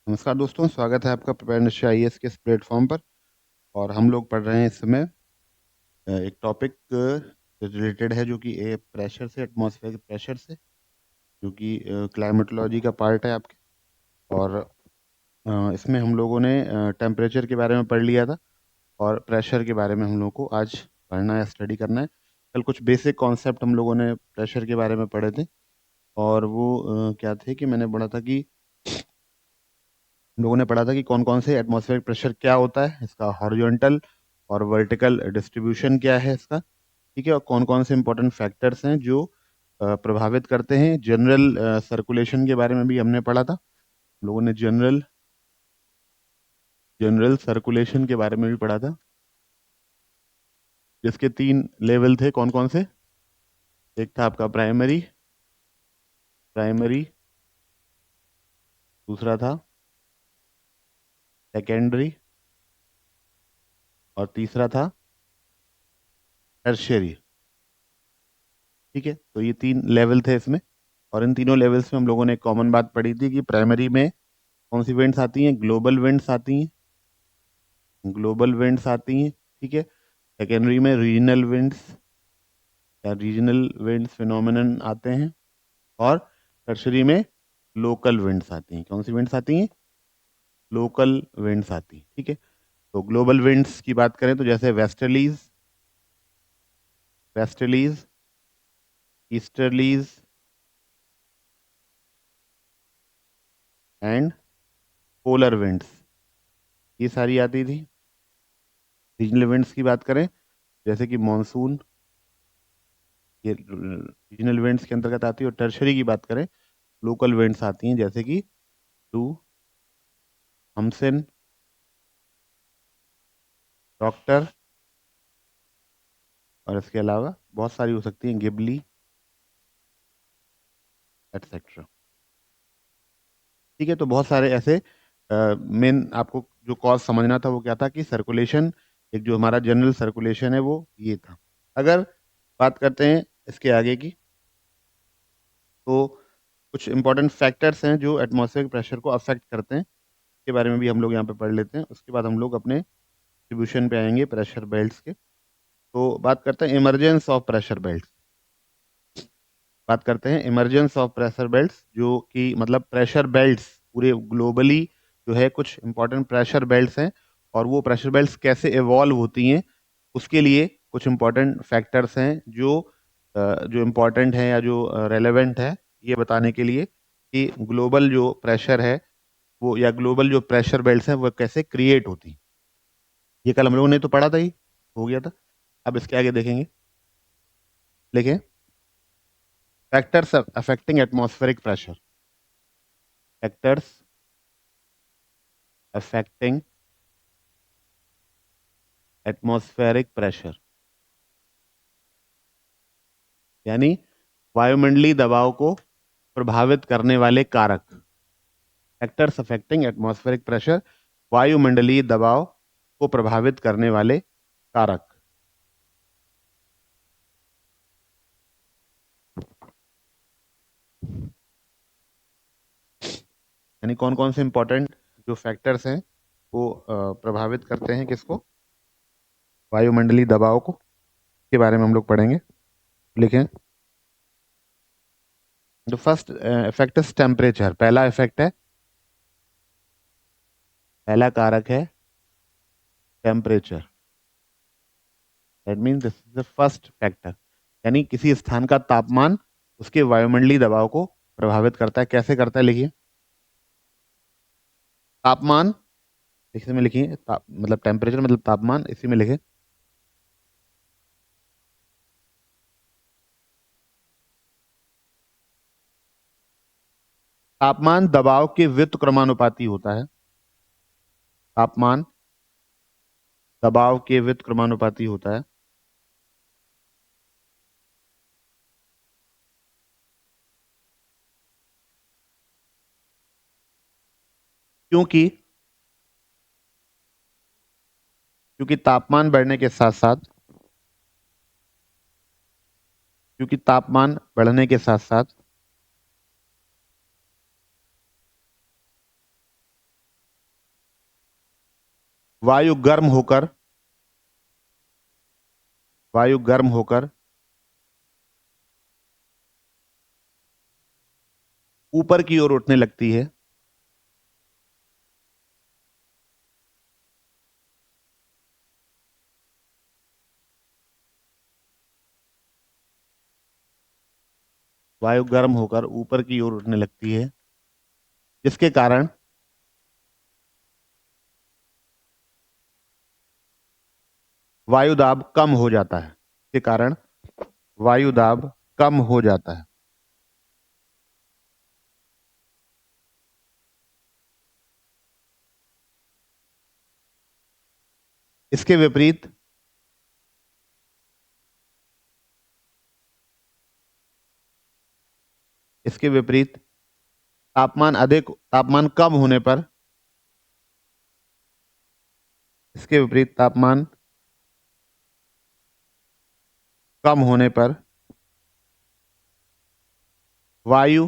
नमस्कार दोस्तों, स्वागत है आपका प्रिपेयर निश्चय आईएएस के इस प्लेटफॉर्म पर। और हम लोग पढ़ रहे हैं इस समय एक टॉपिक रिलेटेड है जो कि प्रेशर से, एटमॉस्फेयर के प्रेशर से, जो कि क्लाइमेटोलॉजी का पार्ट है आपके। और इसमें हम लोगों ने टेम्परेचर के बारे में पढ़ लिया था और प्रेशर के बारे में हम लोगों को आज पढ़ना है, स्टडी करना है। कल कुछ बेसिक कॉन्सेप्ट हम लोगों ने प्रेशर के बारे में पढ़े थे और वो क्या थे कि मैंने पढ़ा था कि हम लोगों ने पढ़ा था कि कौन कौन से एटमॉस्फेरिक प्रेशर क्या होता है, इसका हॉरिजॉन्टल और वर्टिकल डिस्ट्रीब्यूशन क्या है इसका, ठीक है। और कौन कौन से इंपॉर्टेंट फैक्टर्स हैं जो प्रभावित करते हैं। जनरल सर्कुलेशन के बारे में भी हमने पढ़ा था। हम लोगों ने जनरल जनरल सर्कुलेशन के बारे में भी पढ़ा था, जिसके 3 लेवल थे। कौन कौन से? एक था आपका प्राइमरी प्राइमरी दूसरा था सेकेंडरी और तीसरा था टर्शियरी, ठीक है। तो ये 3 लेवल थे इसमें। और इन तीनों लेवल्स में हम लोगों ने एक कॉमन बात पढ़ी थी कि प्राइमरी में कौन सी विंड्स आती हैं? ग्लोबल विंड्स आती हैं, ग्लोबल विंड्स आती हैं, ठीक है। सेकेंडरी में रीजनल विंड्स या रीजनल विंड्स फिनोमिनन आते हैं। और टर्शरी में लोकल विंड्स आती हैं। कौन सी विंड्स आती हैं? लोकल विंड्स आती हैं, ठीक है। तो ग्लोबल विंड्स की बात करें तो जैसे westerlies westerlies easterlies and polar winds, ये सारी आती थी। रीजनल विंड्स की बात करें जैसे कि मानसून, ये रीजनल विंड्स के अंतर्गत आती है। और टर्शरी की बात करें, लोकल विंड्स आती हैं जैसे कि लू, हमसन, डॉक्टर, और इसके अलावा बहुत सारी हो सकती हैं, गिबली एटसेट्रा, ठीक है। तो बहुत सारे ऐसे मेन आपको जो कॉज समझना था वो क्या था कि सर्कुलेशन, एक जो हमारा जनरल सर्कुलेशन है वो ये था। अगर बात करते हैं इसके आगे की, तो कुछ इंपॉर्टेंट फैक्टर्स हैं जो एटमॉस्फेरिक प्रेशर को अफेक्ट करते हैं, के बारे में भी हम लोग यहाँ पे पढ़ लेते हैं। उसके बाद हम लोग अपने डिस्ट्रीब्यूशन पे आएंगे प्रेशर बेल्ट्स के। तो बात करते हैं इमरजेंस ऑफ प्रेशर बेल्ट्स। बात करते हैं इमरजेंस ऑफ प्रेशर बेल्ट्स, जो कि मतलब प्रेशर बेल्ट्स पूरे ग्लोबली जो है कुछ इंपॉर्टेंट प्रेशर बेल्ट्स हैं। और वो प्रेशर बेल्ट्स कैसे इवॉल्व होती हैं उसके लिए कुछ इंपॉर्टेंट फैक्टर्स हैं जो इम्पोर्टेंट हैं या जो रेलेवेंट है ये बताने के लिए कि ग्लोबल जो प्रेशर है वो, या ग्लोबल जो प्रेशर बेल्ट्स हैं वो कैसे क्रिएट होती हैं। ये कल हम लोगों ने तो पढ़ा था ही, हो गया था। अब इसके आगे देखेंगे, लिखें factors affecting atmospheric pressure. Factors affecting atmospheric pressure, यानी वायुमंडलीय दबाव को प्रभावित करने वाले कारक। फैक्टर्स अफेक्टिंग एटमॉस्फेरिक प्रेशर, वायुमंडलीय दबाव को प्रभावित करने वाले कारक। यानी कौन कौन से इंपॉर्टेंट जो फैक्टर्स हैं वो प्रभावित करते हैं किसको? वायुमंडलीय दबाव को, के बारे में हम लोग पढ़ेंगे। लिखें, जो फर्स्ट इफेक्ट इज टेम्परेचर। पहला इफेक्ट है, पहला कारक है temperature. That means this is the first factor. यानी किसी स्थान का तापमान उसके वायुमंडलीय दबाव को प्रभावित करता है। कैसे करता है? लिखिए, तापमान, इसी में लिखिए मतलब टेम्परेचर मतलब तापमान, इसी में लिखे। तापमान दबाव के व्युत्क्रमानुपाती होता है। तापमान दबाव के व्युत्क्रमानुपाती होता है, क्योंकि क्योंकि तापमान बढ़ने के साथ साथ क्योंकि तापमान बढ़ने के साथ साथ वायु गर्म होकर वायु गर्म होकर ऊपर की ओर उठने लगती है। वायु गर्म होकर ऊपर की ओर उठने लगती है, जिसके कारण वायु दाब कम हो जाता है। इसके कारण वायु दाब कम हो जाता है। इसके विपरीत इसके विपरीत तापमान कम होने पर इसके विपरीत तापमान कम होने पर वायु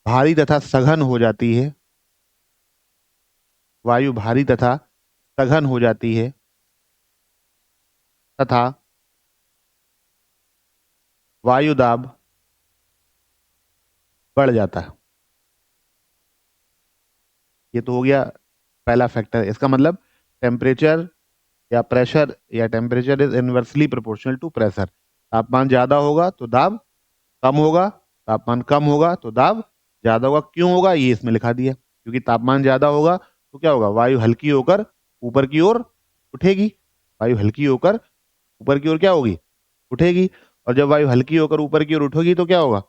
भारी तथा सघन हो जाती है। वायु भारी तथा सघन हो जाती है तथा वायु दाब बढ़ जाता है। ये तो हो गया पहला फैक्टर। इसका मतलब टेम्परेचर या temperature is inversely proportional to pressure. तापमान ज्यादा होगा तो दाब कम होगा, तापमान कम होगा तो दाब ज्यादा होगा। क्यों होगा ये इसमें लिखा दिया, क्योंकि तापमान ज्यादा होगा तो क्या होगा, वायु हल्की होकर ऊपर की ओर उठेगी। वायु हल्की होकर ऊपर की ओर क्या होगी, उठेगी। और जब वायु हल्की होकर ऊपर की ओर उठेगी तो क्या होगा,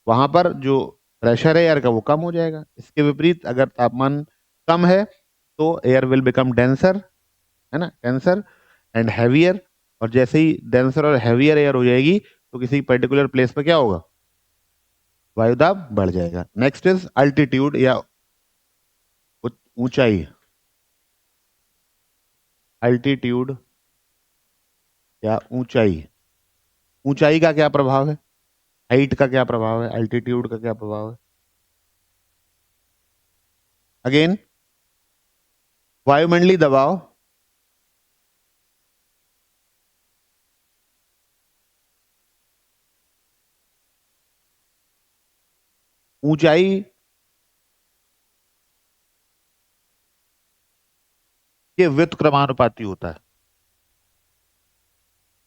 वहां पर जो प्रेशर है एयर का वो कम हो जाएगा। इसके विपरीत अगर तापमान कम है तो एयर विल बिकम डेंसर, है ना, डेंसर एंड हैवियर। और जैसे ही डेंसर और हैवियर एयर हो जाएगी तो किसी पर्टिकुलर प्लेस पर क्या होगा, वायुदाब बढ़ जाएगा। नेक्स्ट इज अल्टीट्यूड या ऊंचाई। अल्टीट्यूड या ऊंचाई। ऊंचाई का क्या प्रभाव है, हाइट का क्या प्रभाव है, अल्टीट्यूड का क्या प्रभाव है। अगेन, वायुमंडलीय दबाव ऊंचाई के व्युत्क्रमानुपाती होता है।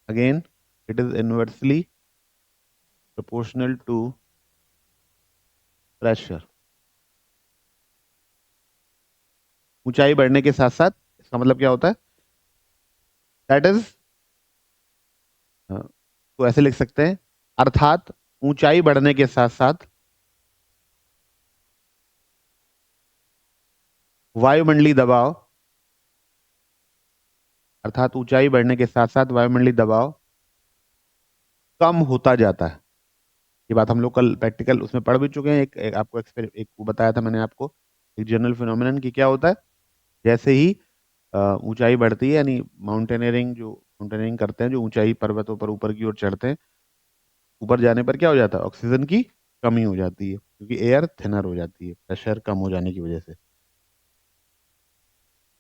Again, it is inversely proportional to pressure. ऊंचाई बढ़ने के साथ साथ इसका मतलब क्या होता है, दैट इज, तो ऐसे लिख सकते हैं, अर्थात ऊंचाई बढ़ने के साथ साथ वायुमंडलीय दबाव, अर्थात ऊंचाई बढ़ने के साथ साथ वायुमंडलीय दबाव कम होता जाता है। ये बात हम लोग कल प्रैक्टिकल उसमें पढ़ भी चुके हैं। एक आपको एक वो बताया था मैंने आपको, एक जनरल फिनोमिनन की क्या होता है, जैसे ही ऊंचाई बढ़ती है, यानी माउंटेनियरिंग करते हैं, जो ऊंचाई पर्वतों पर ऊपर की ओर चढ़ते हैं, ऊपर जाने पर क्या हो जाता है, ऑक्सीजन की कमी हो जाती है, क्योंकि एयर थिनर हो जाती है प्रेशर कम हो जाने की वजह से।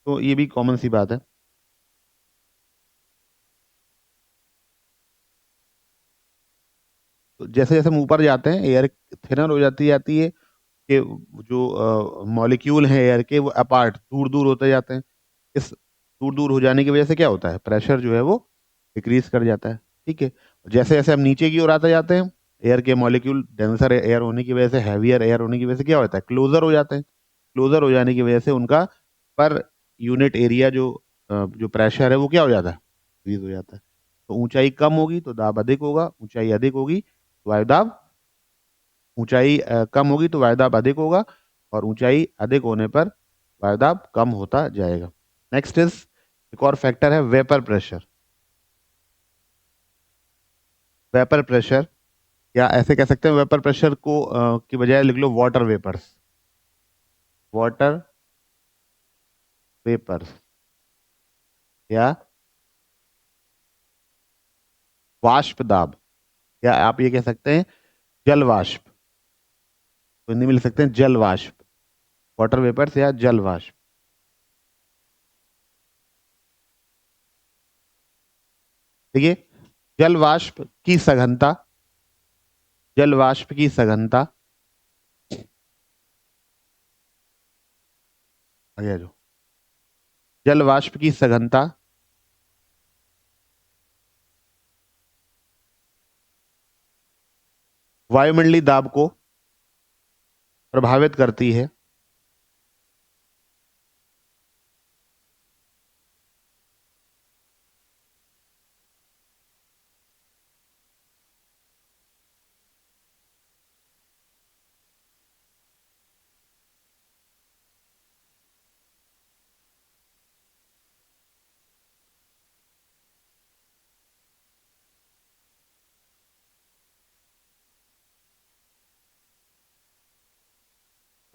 तो ये भी कॉमन सी बात है। तो जैसे जैसे हम ऊपर जाते हैं एयर थिनर हो जाती है कि जो मॉलिक्यूल हैं एयर के वो अपार्ट दूर दूर होते जाते हैं। इस दूर दूर हो जाने की वजह से क्या होता है, प्रेशर जो है वो डिक्रीज कर जाता है। ठीक है, जैसे जैसे हम नीचे की ओर आते जाते हैं, एयर के मॉलिक्यूल डेंसर एयर होने की वजह से, हैवियर एयर होने की वजह से क्या होता है, क्लोजर हो जाते हैं। क्लोजर हो जाने की वजह से उनका पर यूनिट एरिया जो प्रेशर है वो क्या हो जाता है, इंक्रीज हो जाता है। तो ऊंचाई कम होगी तो दाब अधिक होगा, ऊंचाई अधिक होगी तो वायुदाब, ऊंचाई कम होगी तो वायुदाब अधिक होगा, और ऊंचाई अधिक होने पर वायुदाब कम होता जाएगा। नेक्स्ट इज, एक और फैक्टर है वेपर प्रेशर। वेपर प्रेशर, या ऐसे कह सकते हैं वेपर प्रेशर को की बजाय लिख लो वाटर वेपर्स। वाटर वेपर्स या वाष्प दाब, या आप ये कह सकते हैं जल वाष्प। तो हिंदी में लिख सकते हैं जल वाष्प। वाटर वेपर्स या जल वाष्प। देखिए, जल वाष्प की सघनता, जल वाष्प की सघनता, आगे आ जाओ। जल वाष्प की सघनता वायुमंडलीय दाब को प्रभावित करती है।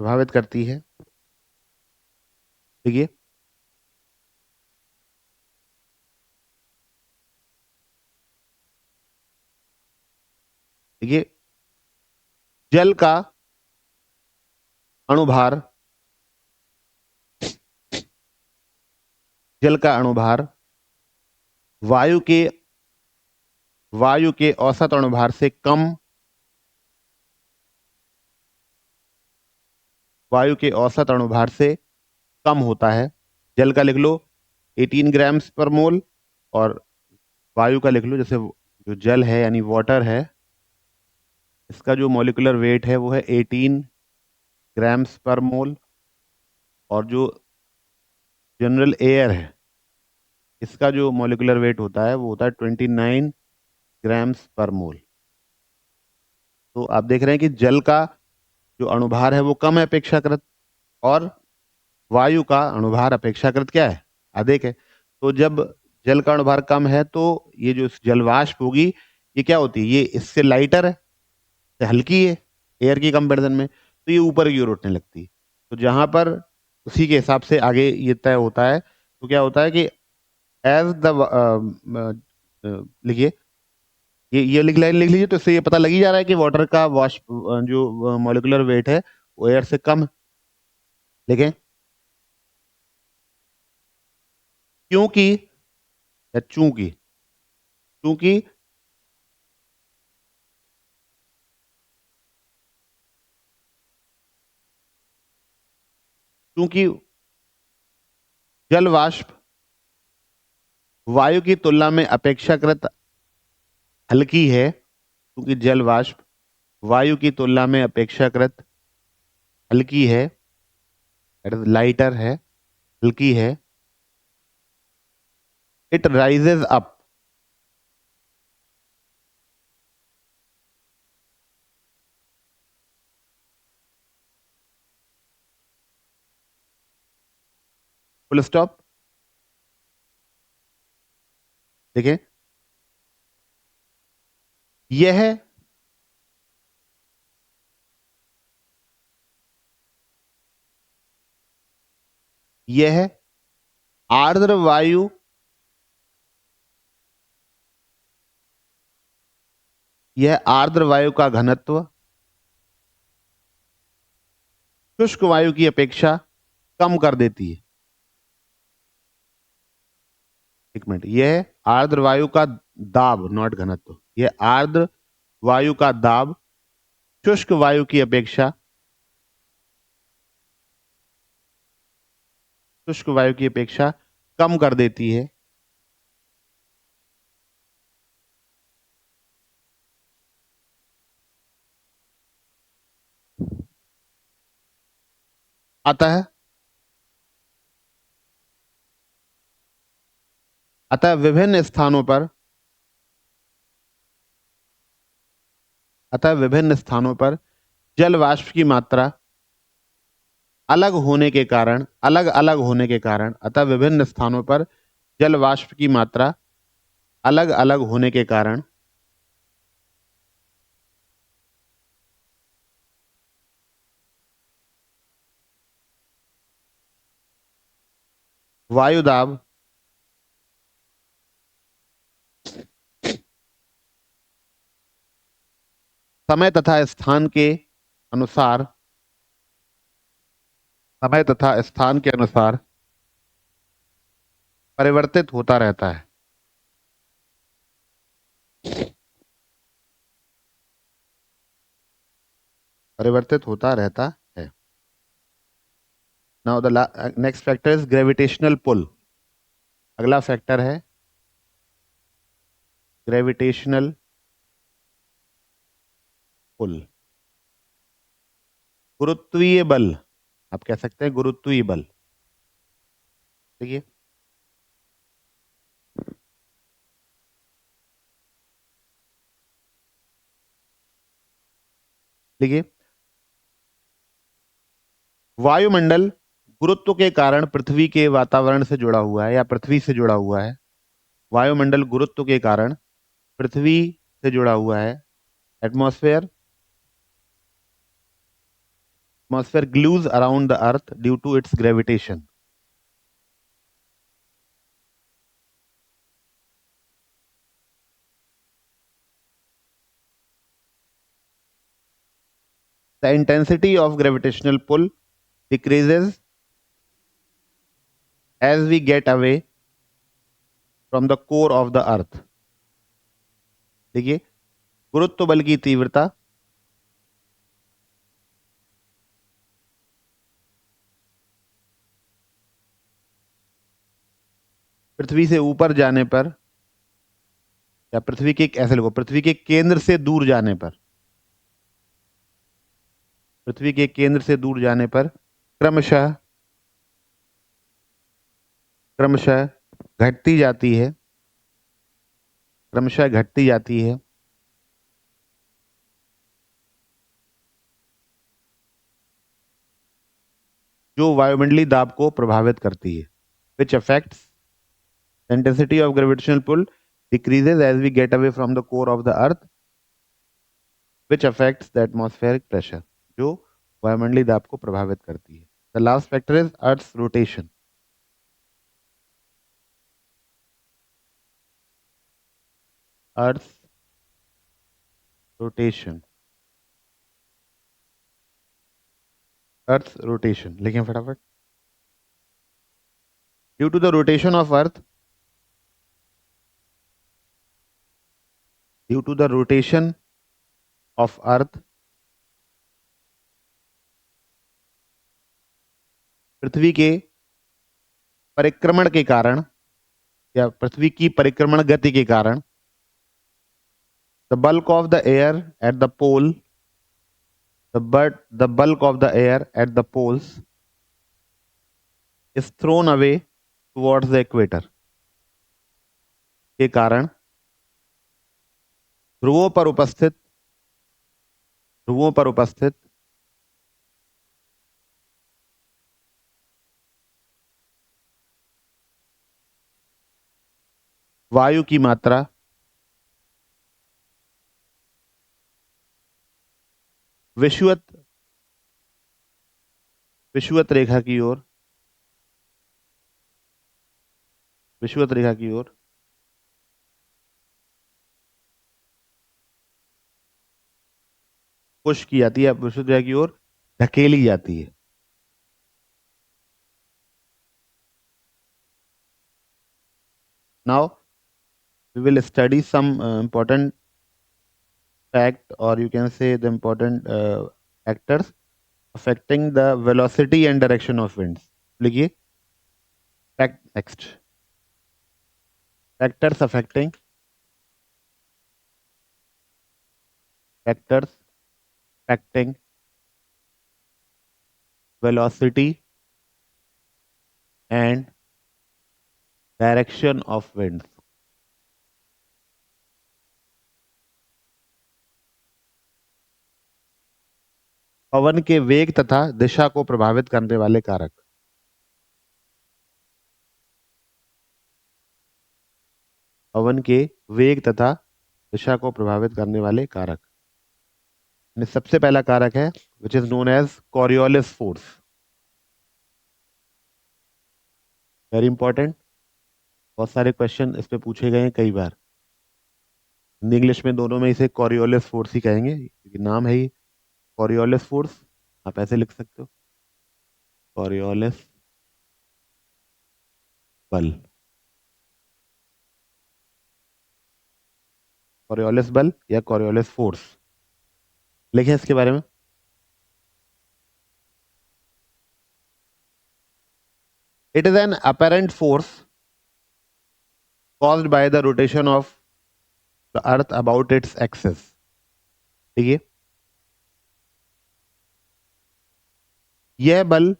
प्रभावित करती है। देखिए, देखिए जल का अणुभार, जल का अणुभार वायु के, वायु के औसत अणुभार से कम, वायु के औसत अणुभार से कम होता है। जल का लिख लो 18 ग्राम्स पर मोल, और वायु का लिख लो, जैसे जो जल है यानी वाटर है, इसका जो मॉलिक्यूलर वेट है वो है 18 ग्राम्स पर मोल, और जो जनरल एयर है इसका जो मॉलिक्यूलर वेट होता है वो होता है 29 ग्राम्स पर मोल। तो आप देख रहे हैं कि जल का जो अणुभार है वो कम है अपेक्षाकृत, और वायु का अणुभार अपेक्षाकृत क्या है, अधिक है। तो जब जल का अणुभार कम है तो ये जो जल वाष्प होगी ये क्या होती है, ये इससे लाइटर है, ये हल्की है एयर की कंपैरिजन में, तो ये ऊपर की ओर उठने लगती है। तो जहां पर उसी के हिसाब से आगे ये तय होता है, तो क्या होता है कि एज द, लिखिए, ये लिख लाइन लिख लीजिए, तो इससे ये पता लग ही जा रहा है कि वाटर का वाष्प जो मॉलिक्यूलर वेट है वो एयर से कम है। देखें, क्योंकि या चूंकि, क्योंकि क्योंकि जल वाष्प वायु की तुलना में अपेक्षाकृत हल्की है, क्योंकि जल वाष्प वायु की तुलना में अपेक्षाकृत हल्की है, लाइटर है, हल्की है। It rises up, full stop. देखें, यह यह आर्द्र वायु, यह आर्द्र वायु का घनत्व शुष्क वायु की अपेक्षा कम कर देती है। एक मिनट, यह आर्द्र वायु का दाब, नॉट घनत्व, यह आर्द्र वायु का दाब शुष्क वायु की अपेक्षा, शुष्क वायु की अपेक्षा कम कर देती है। अतः अतः विभिन्न स्थानों पर, अतः विभिन्न स्थानों पर जल वाष्प की मात्रा अलग होने के कारण, अलग अलग होने के कारण, अतः विभिन्न स्थानों पर जल वाष्प की मात्रा अलग अलग होने के कारण वायुदाब समय तथा स्थान के अनुसार समय तथा स्थान के अनुसार परिवर्तित होता रहता है। परिवर्तित होता रहता है। Now the next factor is gravitational pull. अगला फैक्टर है ग्रेविटेशनल पुल। गुरुत्वीय बल, आप कह सकते हैं गुरुत्वीय बल। देखिए, देखिए वायुमंडल गुरुत्व के कारण पृथ्वी के वातावरण से जुड़ा हुआ है या पृथ्वी से जुड़ा हुआ है। वायुमंडल गुरुत्व के कारण पृथ्वी से जुड़ा हुआ है। Atmosphere atmosphere glues around the earth due to its gravitation. The intensity of gravitational pull decreases as we get away from the core of the earth। देखिए, गुरुत्व बल की तीव्रता पृथ्वी से ऊपर जाने पर, या पृथ्वी के, ऐसे लोगों, पृथ्वी के केंद्र से दूर जाने पर, पृथ्वी के केंद्र से दूर जाने पर क्रमशः क्रमशः घटती जाती है। क्रमशः घटती जाती है। जो वायुमंडलीय दाब को प्रभावित करती है। Which affects the intensity of gravitational pull decreases as we get away from the core of the earth, which affects the atmospheric pressure। जो वायुमंडलीय दाब को प्रभावित करती है। The last factor is Earth's rotation। Earth's rotation। Earth's rotation लिखें फटाफट। Due to the rotation of Earth, due to the rotation of Earth, पृथ्वी के परिक्रमण के कारण या पृथ्वी की परिक्रमण गति के कारण the bulk of the air at the pole the bulk of the air at the poles is thrown away towards the equator। के कारण ध्रुवों पर उपस्थित वायु की मात्रा विषुवत रेखा की ओर पुश की जाती है, विषुवत रेखा की ओर धकेली जाती है। Now we will study some important fact, or you can say the important factors affecting the velocity and direction of winds। लिखिए next factors affecting velocity and direction of winds। पवन के वेग तथा दिशा को प्रभावित करने वाले कारक। पवन के वेग तथा दिशा को प्रभावित करने वाले कारक। सबसे पहला कारक है which is known as Coriolis force. Very important, बहुत सारे क्वेश्चन इस पे पूछे गए हैं कई बार। हिंदी इंग्लिश में दोनों में इसे कॉरियोलिस फोर्स ही कहेंगे क्योंकि नाम है ही कॉरियोलिस फोर्स, आप ऐसे लिख सकते हो। कॉरियोलिस बल, कॉरियोलिस बल या कॉरियोलिस फोर्स, लिखे इसके बारे में। It is an apparent force caused by the rotation of the earth about its axis। ठीक है, यह बल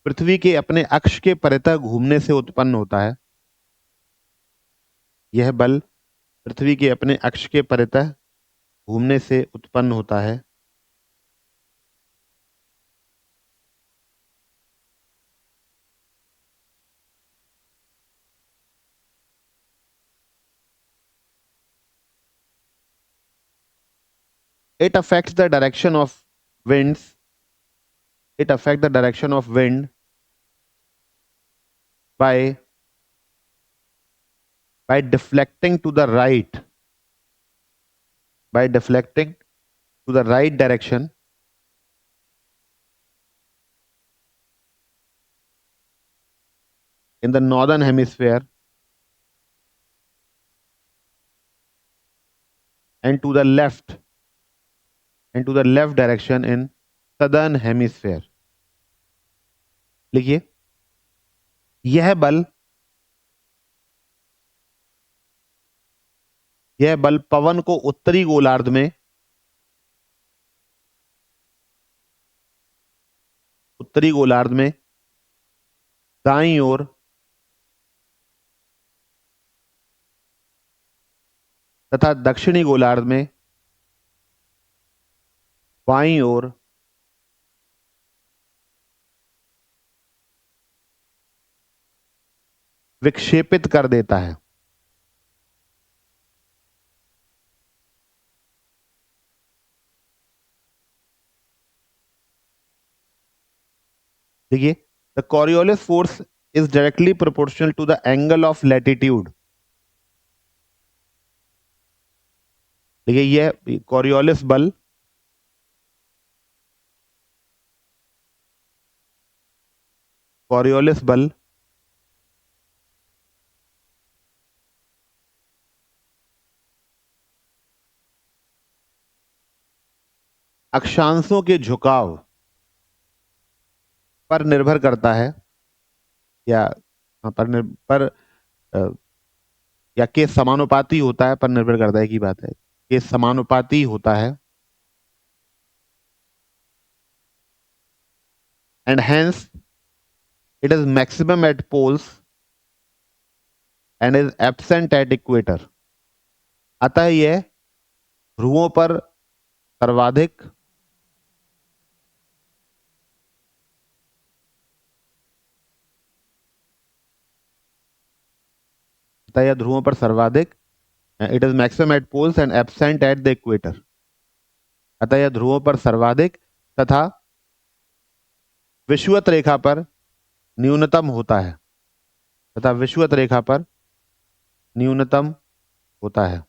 पृथ्वी के अपने अक्ष के परितः घूमने से उत्पन्न होता है। यह बल पृथ्वी के अपने अक्ष के परितः घूमने से उत्पन्न होता है। It affects the direction of winds. It affects the direction of wind by deflecting to the right, by deflecting to the right direction in the northern hemisphere and to the left direction in southern hemisphere। लिखिए, यह बल पवन को उत्तरी गोलार्ध में दाईं ओर तथा दक्षिणी गोलार्ध में बाईं ओर विक्षेपित कर देता है। देखिए, the Coriolis force is directly proportional to the angle of latitude. देखिए, यह कॉरियोलिस बल अक्षांशों के झुकाव पर निर्भर करता है, या या के समानुपाती होता है, पर निर्भर करता है की बात है, के समानुपाती होता है। And hence it is maximum at poles and is absent at equator. अतः यह ध्रुवों पर सर्वाधिक it is maximum at poles and absent at the equator. अतः यह ध्रुवों पर सर्वाधिक तथा विषुवत रेखा पर न्यूनतम होता है,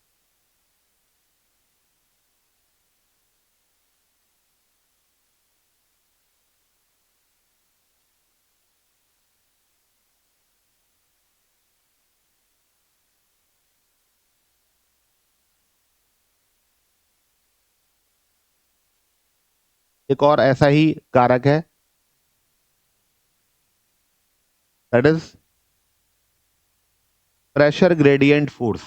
एक और ऐसा ही कारक है, that is pressure gradient force.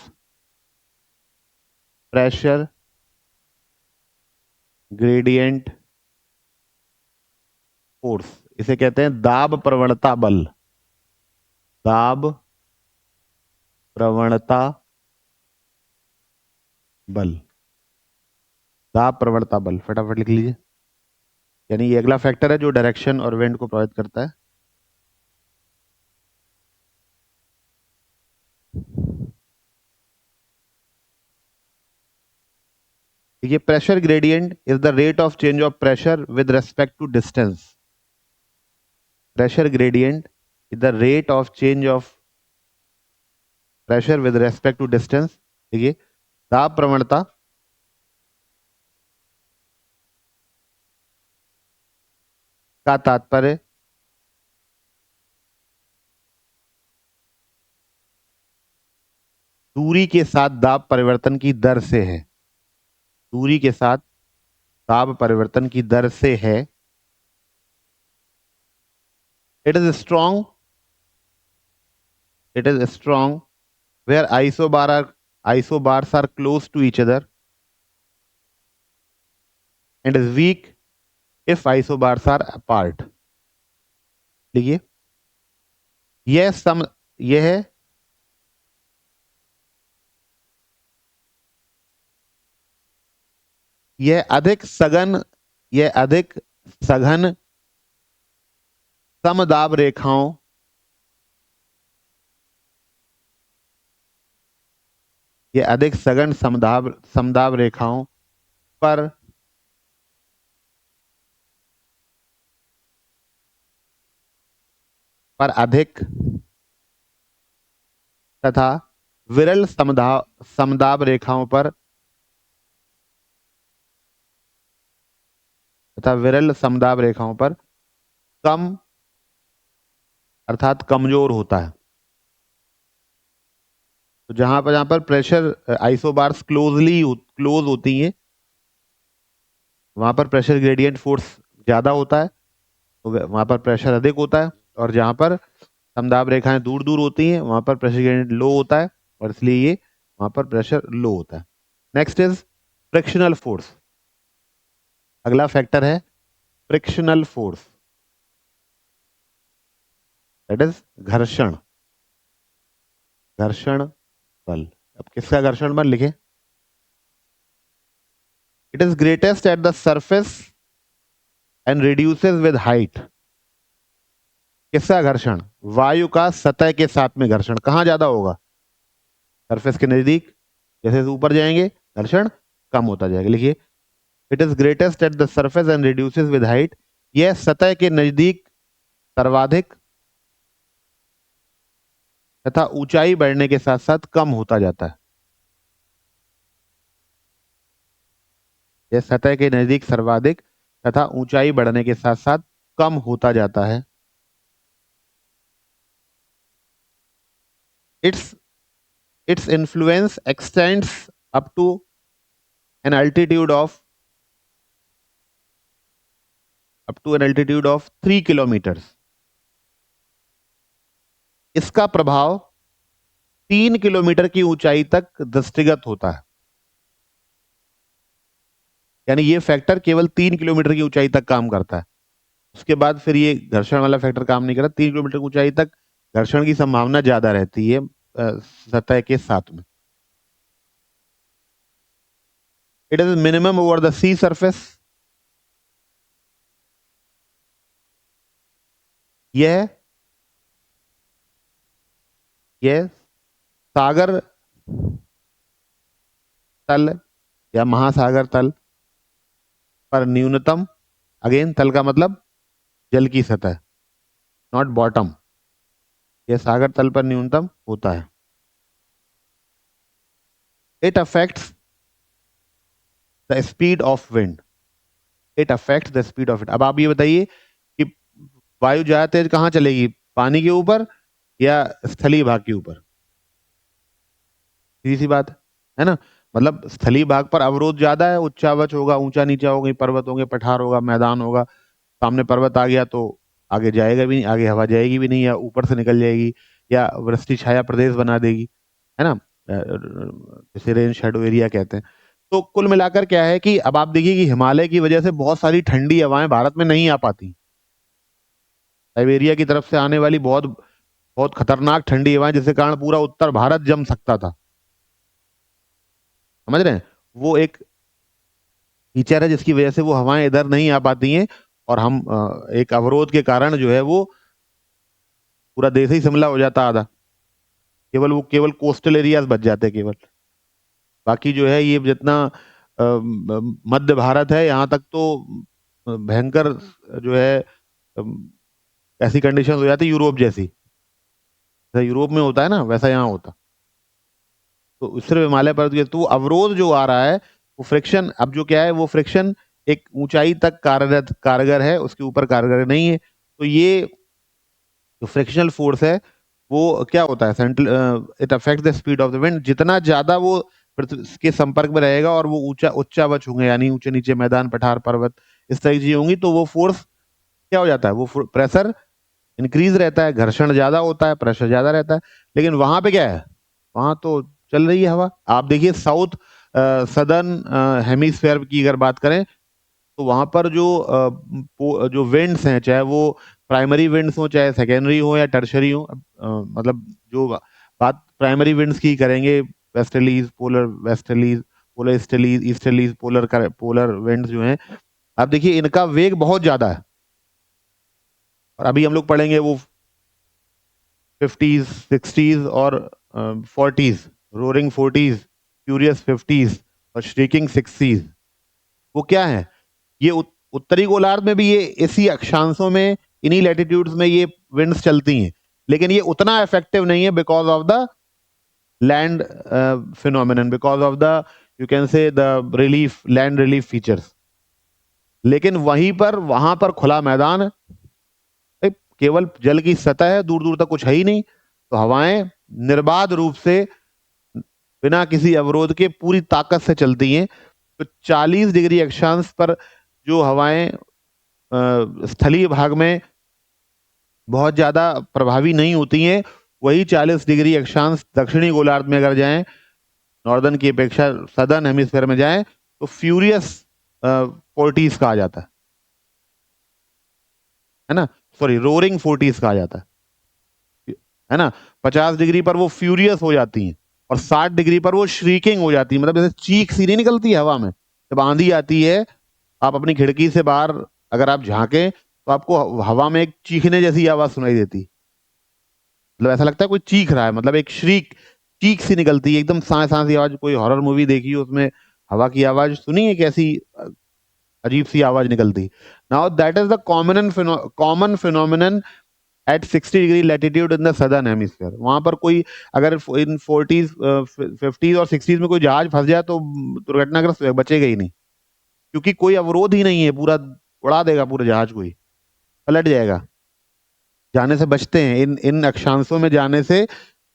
Pressure gradient force, इसे कहते हैं दाब प्रवणता बल। दाब प्रवणता बल, दाब प्रवणता बल, फटाफट लिख लीजिए। यानी ये अगला फैक्टर है जो डायरेक्शन और विंड को प्रभावित करता है। देखिए, pressure gradient is the rate of change of pressure with respect to distance. Pressure gradient is the rate of change of pressure with respect to distance. देखिए, दाब प्रवणता का तात्पर्य दूरी के साथ दाब परिवर्तन की दर से है। दूरी के साथ दाब परिवर्तन की दर से है। It is strong, it is strong where isobars are close to each other and is weak if isobars are apart. देखिए, यह सम यह है यह अधिक सघन यह अधिक सघन समदाब रेखाओं यह अधिक सघन समदाब रेखाओं पर अधिक तथा विरल समदाब रेखाओं पर कम अर्थात कमजोर होता है। तो जहां पर प्रेशर आइसोबार्स क्लोज होती हैं, वहां पर प्रेशर ग्रेडियंट फोर्स ज्यादा होता है, तो वहां पर प्रेशर अधिक होता है। और जहां पर समदाब रेखाएं दूर दूर होती हैं, वहां पर प्रेशर ग्रेडियंट लो होता है, और इसलिए ये वहां पर प्रेशर लो होता है। Next is frictional force. अगला फैक्टर है फ्रिक्शनल फोर्स, दैट इज घर्षण बल। अब किसका घर्षण बल लिखे? It is greatest at the surface and reduces with height. किसका घर्षण? वायु का सतह के साथ में घर्षण। कहां ज्यादा होगा? सरफेस के नजदीक। जैसे ऊपर जाएंगे घर्षण कम होता जाएगा। लिखिए, it is greatest at the surface and reduces with height. यह सतह के नजदीक सर्वाधिक तथा ऊंचाई बढ़ने के साथ साथ कम होता जाता है। यह सतह के नजदीक सर्वाधिक तथा ऊंचाई बढ़ने के साथ साथ कम होता जाता है। its influence extends up to an altitude of 3 kilometre. इसका प्रभाव 3 किलोमीटर की ऊंचाई तक दृष्टिगत होता है। यानी ये फैक्टर केवल 3 किलोमीटर की ऊंचाई तक काम करता है, उसके बाद फिर ये घर्षण वाला फैक्टर काम नहीं करता। 3 किलोमीटर की ऊंचाई तक घर्षण की संभावना ज्यादा रहती है सतह के साथ में। It is minimum over the sea surface. यह सागर तल या महासागर तल पर न्यूनतम, अगेन तल का मतलब जल की सतह, नॉट बॉटम, यह सागर तल पर न्यूनतम होता है। It affects the speed of wind. It affects the speed of it. अब आप ये बताइए कि वायु ज्यादा तेज कहां चलेगी, पानी के ऊपर या स्थलीय भाग के ऊपर? सीधी सी बात है ना। मतलब स्थलीय भाग पर अवरोध ज्यादा है, उच्चावच होगा, ऊंचा नीचा होगा, पर्वत होंगे, पठार होगा, मैदान होगा। सामने पर्वत आ गया तो आगे जाएगा भी नहीं, आगे हवा जाएगी भी नहीं, या ऊपर से निकल जाएगी, या वृष्टि छाया प्रदेश बना देगी, है ना, जैसे रेन शेडो एरिया कहते हैं। तो कुल मिलाकर क्या है कि अब आप देखिए कि हिमालय की वजह से बहुत सारी ठंडी हवाएं भारत में नहीं आ पाती। साइबेरिया की तरफ से आने वाली बहुत बहुत खतरनाक ठंडी हवाएं, जिसके कारण पूरा उत्तर भारत जम सकता था। समझ रहे हैं? वो एक फीचर है जिसकी वजह से वो हवाएं इधर नहीं आ पाती हैं, और हम एक अवरोध के कारण जो है वो पूरा देश ही शिमला हो जाता आधा। केवल कोस्टल एरियाज बच जाते केवल। बाकी जो है ये जितना मध्य भारत है, यहाँ तक तो भयंकर जो है ऐसी कंडीशन हो जाती यूरोप जैसी। जैसा यूरोप में होता है ना, वैसा यहाँ होता। तो सिर्फ हिमालय पर्वत के तो अवरोध जो आ रहा है वो फ्रिक्शन, अब जो क्या है वो फ्रिक्शन एक ऊंचाई तक कारगर है, उसके ऊपर कारगर नहीं है। तो ये जो फ्रिक्शनल फोर्स है वो क्या होता है, central it affect the speed of the wind. जितना ज्यादा वो पृथ्वी के संपर्क में रहेगा और वो उच्चावच होंगे, यानी ऊंचे नीचे मैदान, पठार, पर्वत, इस तरह की चीजें होंगी, तो वो फोर्स क्या हो जाता है, वो प्रेशर इंक्रीज रहता है, घर्षण ज्यादा होता है, प्रेशर ज्यादा रहता है। लेकिन वहां पे क्या है, वहां तो चल रही है हवा। आप देखिए साउथ सदर्न हेमिस्फेयर की अगर बात करें, तो वहां पर जो विंड्स हैं, चाहे वो प्राइमरी विंड्स हो, चाहे सेकेंडरी हो या टर्शरी हो, मतलब जो बात प्राइमरी विंड्स की करेंगे, westerlies, polar westerlies, polar easterlies, easterlies, polar winds जो हैं, आप देखिए इनका वेग बहुत ज्यादा है। और अभी हम लोग पढ़ेंगे वो 50s, 60s और 40s, roaring 40s, furious 50s और श्रीकिंग 60s। वो क्या है, ये उत्तरी गोलार्ध में भी ये इसी अक्षांशों में, इन्हीं लैटिट्यूड्स में ये विंड्स चलती हैं, लेकिन ये उतना इफेक्टिव नहीं है because of the land phenomenon, because of the, you can say, the relief, land relief features. लेकिन वहीं पर, वहां पर खुला मैदान है, केवल जल की सतह है, दूर दूर तक कुछ है ही नहीं, तो हवाएं निर्बाध रूप से बिना किसी अवरोध के पूरी ताकत से चलती हैं। तो 40 डिग्री अक्षांश पर जो हवाएं स्थलीय भाग में बहुत ज्यादा प्रभावी नहीं होती हैं, वही 40 डिग्री अक्षांश दक्षिणी गोलार्ध में अगर जाएं, नॉर्दर्न की अपेक्षा सदर्न हेमिस्फेयर में जाएं, तो फ्यूरियस 40s कहा जाता है ना, सॉरी, रोरिंग 40s कहा जाता है ना। 50 डिग्री पर वो फ्यूरियस हो जाती हैं और 60 डिग्री पर वो श्रीकिंग हो जाती है, मतलब जैसे चीख सी नहीं निकलती है हवा में जब आंधी आती है। आप अपनी खिड़की से बाहर अगर आप झांकें तो आपको हवा में एक चीखने जैसी आवाज सुनाई देती, मतलब ऐसा लगता है कोई चीख रहा है, मतलब एक चीख सी निकलती है, एकदम सांस सांस की आवाज। कोई हॉरर मूवी देखी हो, उसमें हवा की आवाज सुनी है, कैसी अजीब सी आवाज निकलती। Now that is the common phenomenon at 60 degree latitude in the southern hemisphere. वहां पर कोई अगर इन 40s 50s और 60s में कोई जहाज फंस जाए तो दुर्घटनाग्रस्त बचेगा ही नहीं, क्योंकि कोई अवरोध ही नहीं है, पूरा उड़ा देगा पूरे जहाज को ही, पलट जाएगा। जाने से बचते हैं, इन इन अक्षांशों में जाने से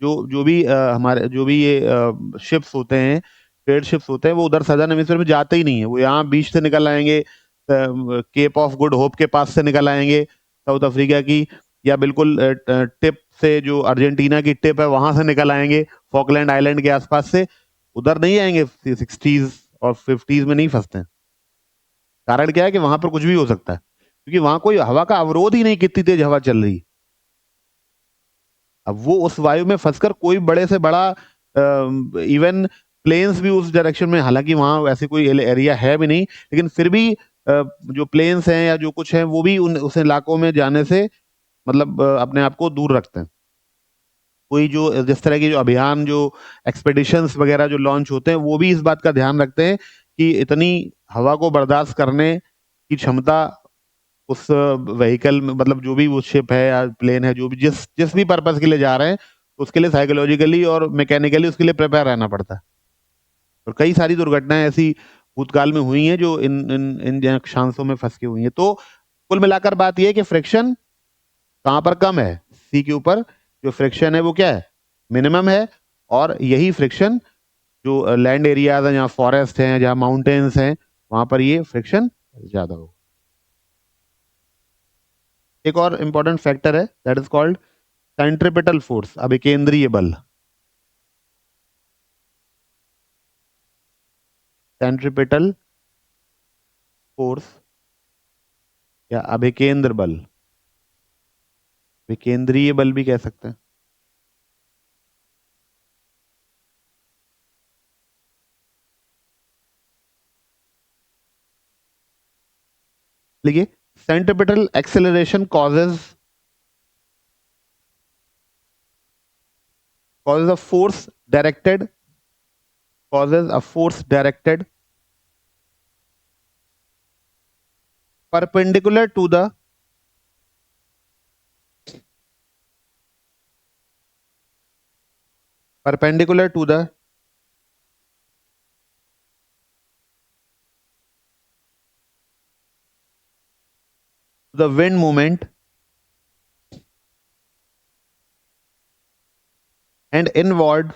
जो जो भी हमारे जो भी ये शिप्स होते हैं, ट्रेड शिप्स होते हैं, वो उधर सदर्न हेमिस्फीयर में जाते ही नहीं है। वो यहाँ बीच से निकल आएंगे, केप ऑफ गुड होप के पास से निकल आएंगे साउथ अफ्रीका की, या बिल्कुल टिप से, जो अर्जेंटीना की टिप है वहां से निकल आएंगे, फॉकलैंड आइलैंड के आसपास से। उधर नहीं आएंगे, 60s और 50s में नहीं फंसते हैं। कारण क्या है कि वहां पर कुछ भी हो सकता है, क्योंकि वहां कोई हवा का अवरोध ही नहीं, कितनी तेज हवा चल रही। अब वो उस वायु में फंसकर कोई बड़े से बड़ा, इवन प्लेन्स भी उस डायरेक्शन में, हालांकि वहां वैसे कोई एरिया है भी नहीं, लेकिन फिर भी जो प्लेन्स हैं या जो कुछ है वो भी उस इलाकों में जाने से मतलब अपने आप को दूर रखते हैं। कोई जो जिस तरह के जो अभियान, जो एक्सपेडिशंस वगैरह जो लॉन्च होते हैं, वो भी इस बात का ध्यान रखते हैं कि इतनी हवा को बर्दाश्त करने की क्षमता उस व्हीकल में, मतलब जो भी वो शिप है या प्लेन है, जो भी जिस जिस भी पर्पस के लिए जा रहे हैं, उसके लिए साइकोलॉजिकली और मैकेनिकली उसके लिए प्रिपेयर रहना पड़ता है। और कई सारी दुर्घटनाएं ऐसी भूतकाल में हुई हैं जो इन इन इन अक्षांशों में फंस के हुई हैं। तो कुल मिलाकर बात यह है कि फ्रिक्शन कहाँ पर कम है, सी के ऊपर जो फ्रिक्शन है वो क्या है, मिनिमम है। और यही फ्रिक्शन जो लैंड एरियाज हैं, जहाँ फॉरेस्ट हैं, जहाँ माउंटेन्स हैं, वहां पर ये फ्रिक्शन ज्यादा हो। एक और इंपॉर्टेंट फैक्टर है, that is called centripetal force, अभिकेंद्रीय बल। सेंट्रिपिटल फोर्स या अभिकेंद्र बल, विकेंद्रीय बल भी कह सकते हैं। देखिए, centripetal acceleration causes a force directed causes a force directed perpendicular to the perpendicular to the the wind movement and inward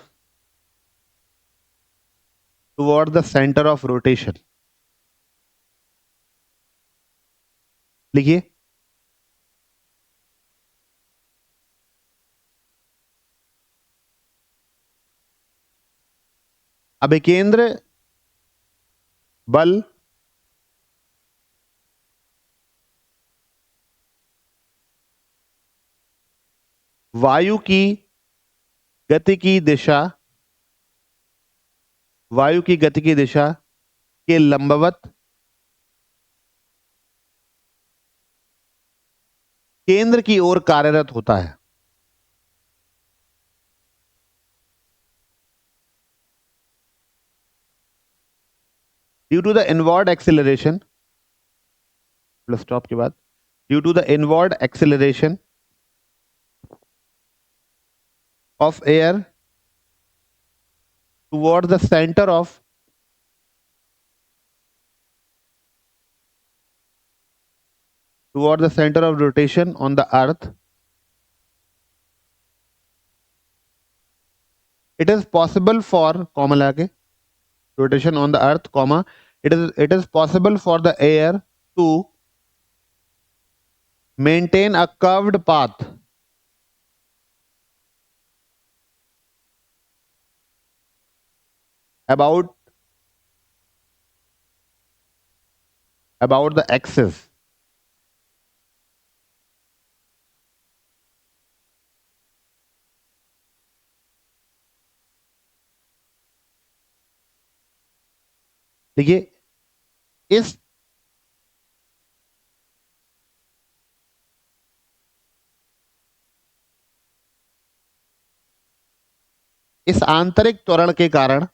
toward the center of rotation. लिखिए, अभिकेंद्र बल वायु की गति की दिशा के लंबवत केंद्र की ओर कार्यरत होता है। Due to the inward acceleration, plus stop के बाद, due to the inward acceleration of air toward the centre of rotation on the earth, it is possible for rotation on the earth, it is possible for the air to maintain a curved path about the axis देखिए इस आंतरिक त्वरण के कारण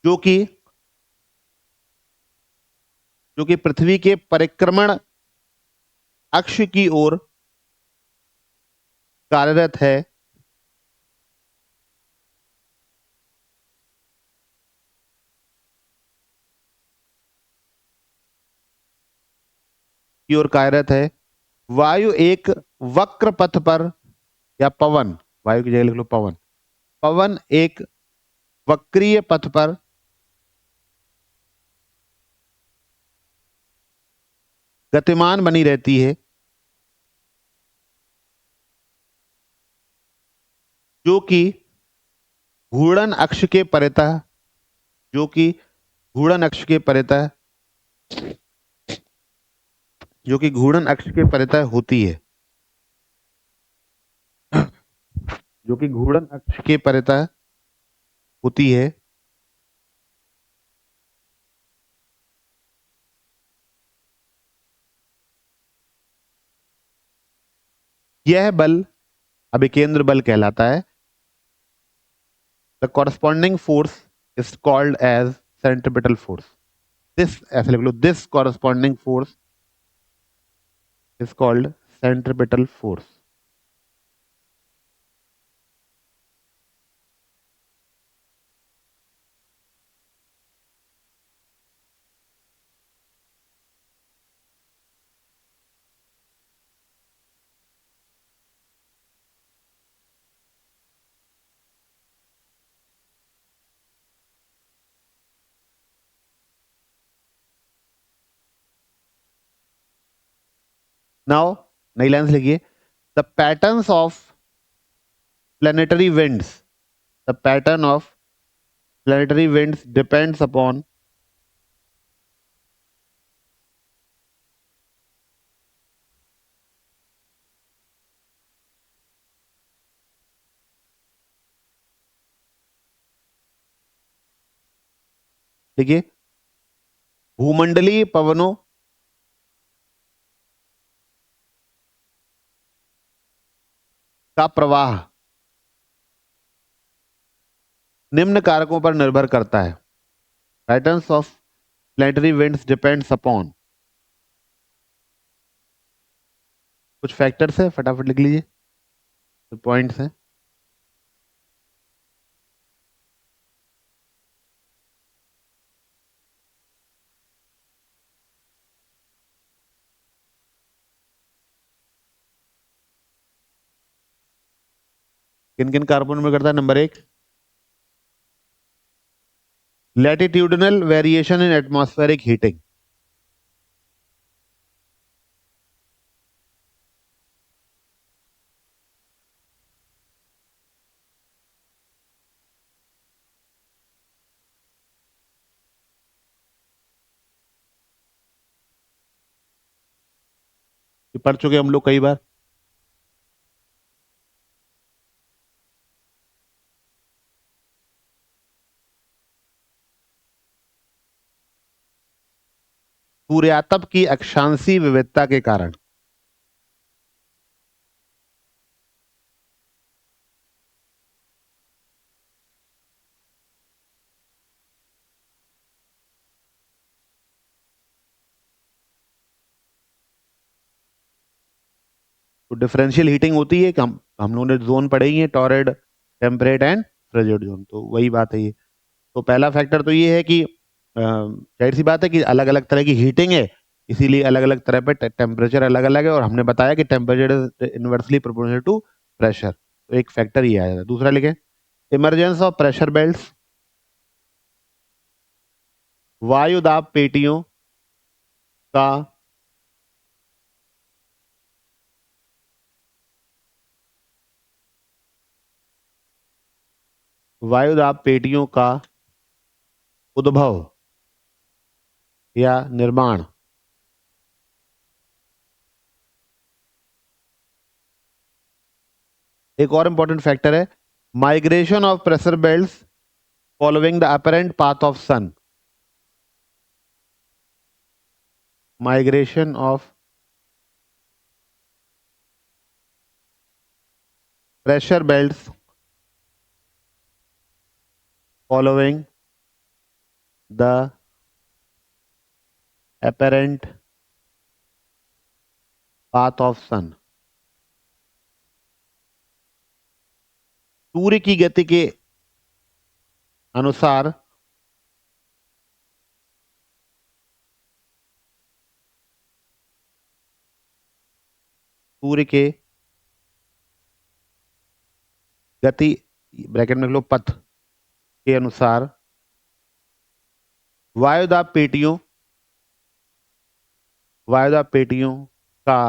जो कि पृथ्वी के परिक्रमण अक्ष की ओर कार्यरत है, वायु एक वक्र पथ पर, या पवन, वायु की जगह लिख लो पवन, पवन एक वक्रीय पथ पर गतिमान बनी रहती है, जो कि घूर्णन अक्ष के परितः होती है, यह बल अभिकेंद्र बल कहलाता है। The corresponding force is called as centripetal force. ऐसे लिख लो, this corresponding force is called centripetal force. Now नई लाइन लिखिए, the patterns of planetary winds, depends upon देखिए भूमंडलीय पवनों का प्रवाह निम्न कारकों पर निर्भर करता है। Patterns of planetary winds depends upon, कुछ फैक्टर्स है, फटाफट लिख लीजिए, पॉइंट्स हैं। किन किन कंपोनेंट में करता है? Number 1, latitudinal variation in atmospheric heating. पढ़ चुके हम लोग कई बार। सूर्यातप की अक्षांशीय विविधता के कारण। तो डिफरेंशियल हीटिंग होती है कि हम लोगों ने जोन पढ़े ही है, टॉरेड, टेम्परेट एंड फ्रिजिड जोन, तो वही बात है ये। तो पहला फैक्टर तो ये है कि जाहिर सी बात है कि अलग अलग तरह की हीटिंग है, इसीलिए अलग अलग तरह पे टेम्परेचर अलग अलग है, और हमने बताया कि temperature is inversely proportional to pressure, तो एक फैक्टर ये आया था। दूसरा लिखे, इमरजेंस ऑफ प्रेशर बेल्ट्स, वायु दाब पेटियों का वायु दाब पेटियों का उद्भव या निर्माण। एक और इंपॉर्टेंट फैक्टर है, migration of pressure belts following the apparent path of sun. Migration of pressure belts following the apparent path of sun। सूर्य की गति के अनुसार सूर्य के गति ब्रैकेट में लिख लो पथ के अनुसार वायुदाब पेटियों का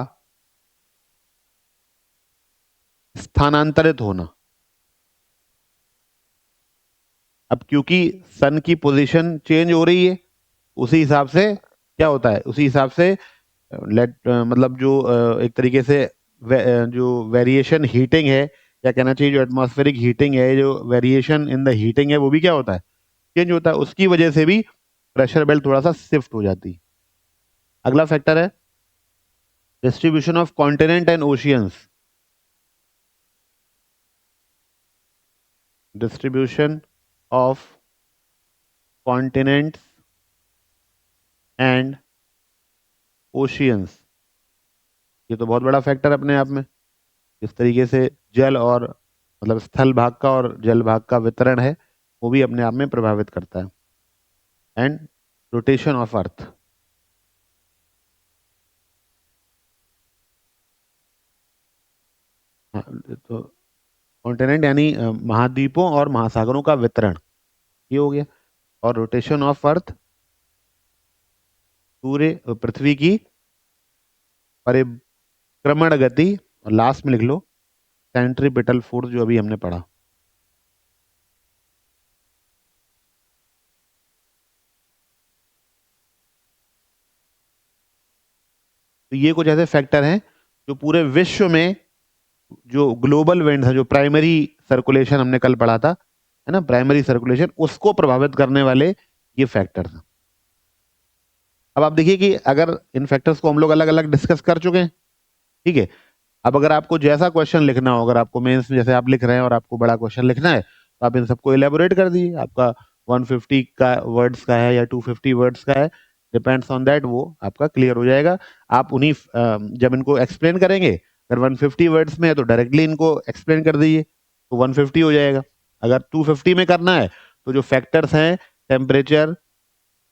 स्थानांतरित होना। अब क्योंकि सन की पोजीशन चेंज हो रही है, उसी हिसाब से क्या होता है, उसी हिसाब से मतलब जो एक तरीके से जो वेरिएशन हीटिंग है, या कहना चाहिए जो एटमॉस्फेरिक हीटिंग है, जो वेरिएशन इन द हीटिंग है, वो भी क्या होता है, चेंज होता है। उसकी वजह से भी प्रेशर बेल्ट थोड़ा सा शिफ्ट हो जाती है। अगला फैक्टर है distribution of continent and oceans. Distribution of continents and oceans, ये तो बहुत बड़ा फैक्टर अपने आप में। इस तरीके से जल और मतलब स्थल भाग का और जल भाग का वितरण है, वो भी अपने आप में प्रभावित करता है। एंड रोटेशन ऑफ अर्थ। तो कॉन्टिनेंट यानी महाद्वीपों और महासागरों का वितरण, ये हो गया। और रोटेशन ऑफ अर्थ, सूर्य पृथ्वी की परिक्रमण गति, और लास्ट में लिख लो सेंट्रीपिटल फोर्स, जो अभी हमने पढ़ा। तो ये कुछ ऐसे फैक्टर हैं जो पूरे विश्व में जो ग्लोबल विंड्स है, जो प्राइमरी सर्कुलेशन हमने कल पढ़ा था, है ना, प्राइमरी सर्कुलेशन, उसको प्रभावित करने वाले ये फैक्टर्स हैं। अब आप देखिए कि अगर इन फैक्टर्स को हम लोग अलग अलग डिस्कस कर चुके हैं, ठीक है। अब अगर आपको जैसा क्वेश्चन लिखना हो, अगर आपको मेंस में जैसे आप लिख रहे हैं और आपको बड़ा क्वेश्चन लिखना है, तो आप इन सबको इलेबोरेट कर दीजिए। आपका 150 का वर्ड्स का है या 250 वर्ड्स का है, डिपेंड्स ऑन दैट, वो आपका क्लियर हो जाएगा। आप उन्हीं जब इनको एक्सप्लेन करेंगे, अगर 150 वर्ड्स में है तो डायरेक्टली इनको एक्सप्लेन कर दीजिए, तो 150 हो जाएगा। अगर 250 में करना है तो जो फैक्टर्स हैं, temperature,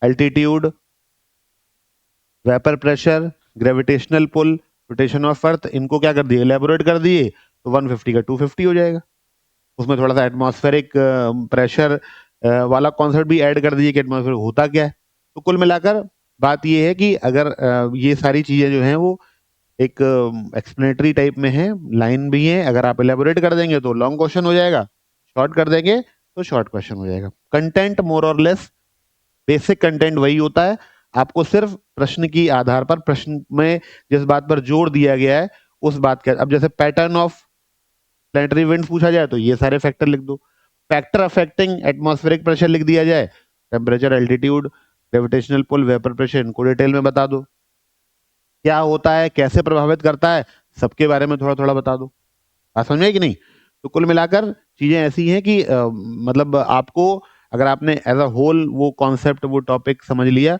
altitude, vapour pressure, gravitational pull, rotation of earth, इनको क्या कर दिए, इलेबोरेट कर दिए, तो 150 का 250 हो जाएगा। उसमें थोड़ा सा एटमॉस्फेरिक प्रेशर वाला कॉन्सेप्ट भी ऐड कर दीजिए कि एटमॉस्फेयर होता क्या है। तो कुल मिलाकर बात ये है कि अगर ये सारी चीजें जो हैं वो एक एक्सप्लेनेटरी टाइप में है, लाइन भी है, अगर आप एलेबोरेट कर देंगे तो लॉन्ग क्वेश्चन हो जाएगा, शॉर्ट कर देंगे तो शॉर्ट क्वेश्चन हो जाएगा। कंटेंट मोर और लेस, बेसिक कंटेंट वही होता है, आपको सिर्फ प्रश्न की आधार पर, प्रश्न में जिस बात पर जोर दिया गया है उस बात का, अब जैसे पैटर्न ऑफ प्लैनेटरी विंड्स पूछा जाए तो ये सारे फैक्टर लिख दो, फैक्टर अफेक्टिंग एटमॉस्फेरिक प्रेशर लिख दिया जाए, temperature, altitude, gravitational pull, vapour pressure, इनको डिटेल में बता दो, क्या होता है, कैसे प्रभावित करता है, सबके बारे में थोड़ा थोड़ा बता दो। बात समझ में आई कि नहीं? तो कुल मिलाकर चीजें ऐसी हैं कि मतलब आपको, अगर आपने एज अ होल वो कॉन्सेप्ट, वो टॉपिक समझ लिया,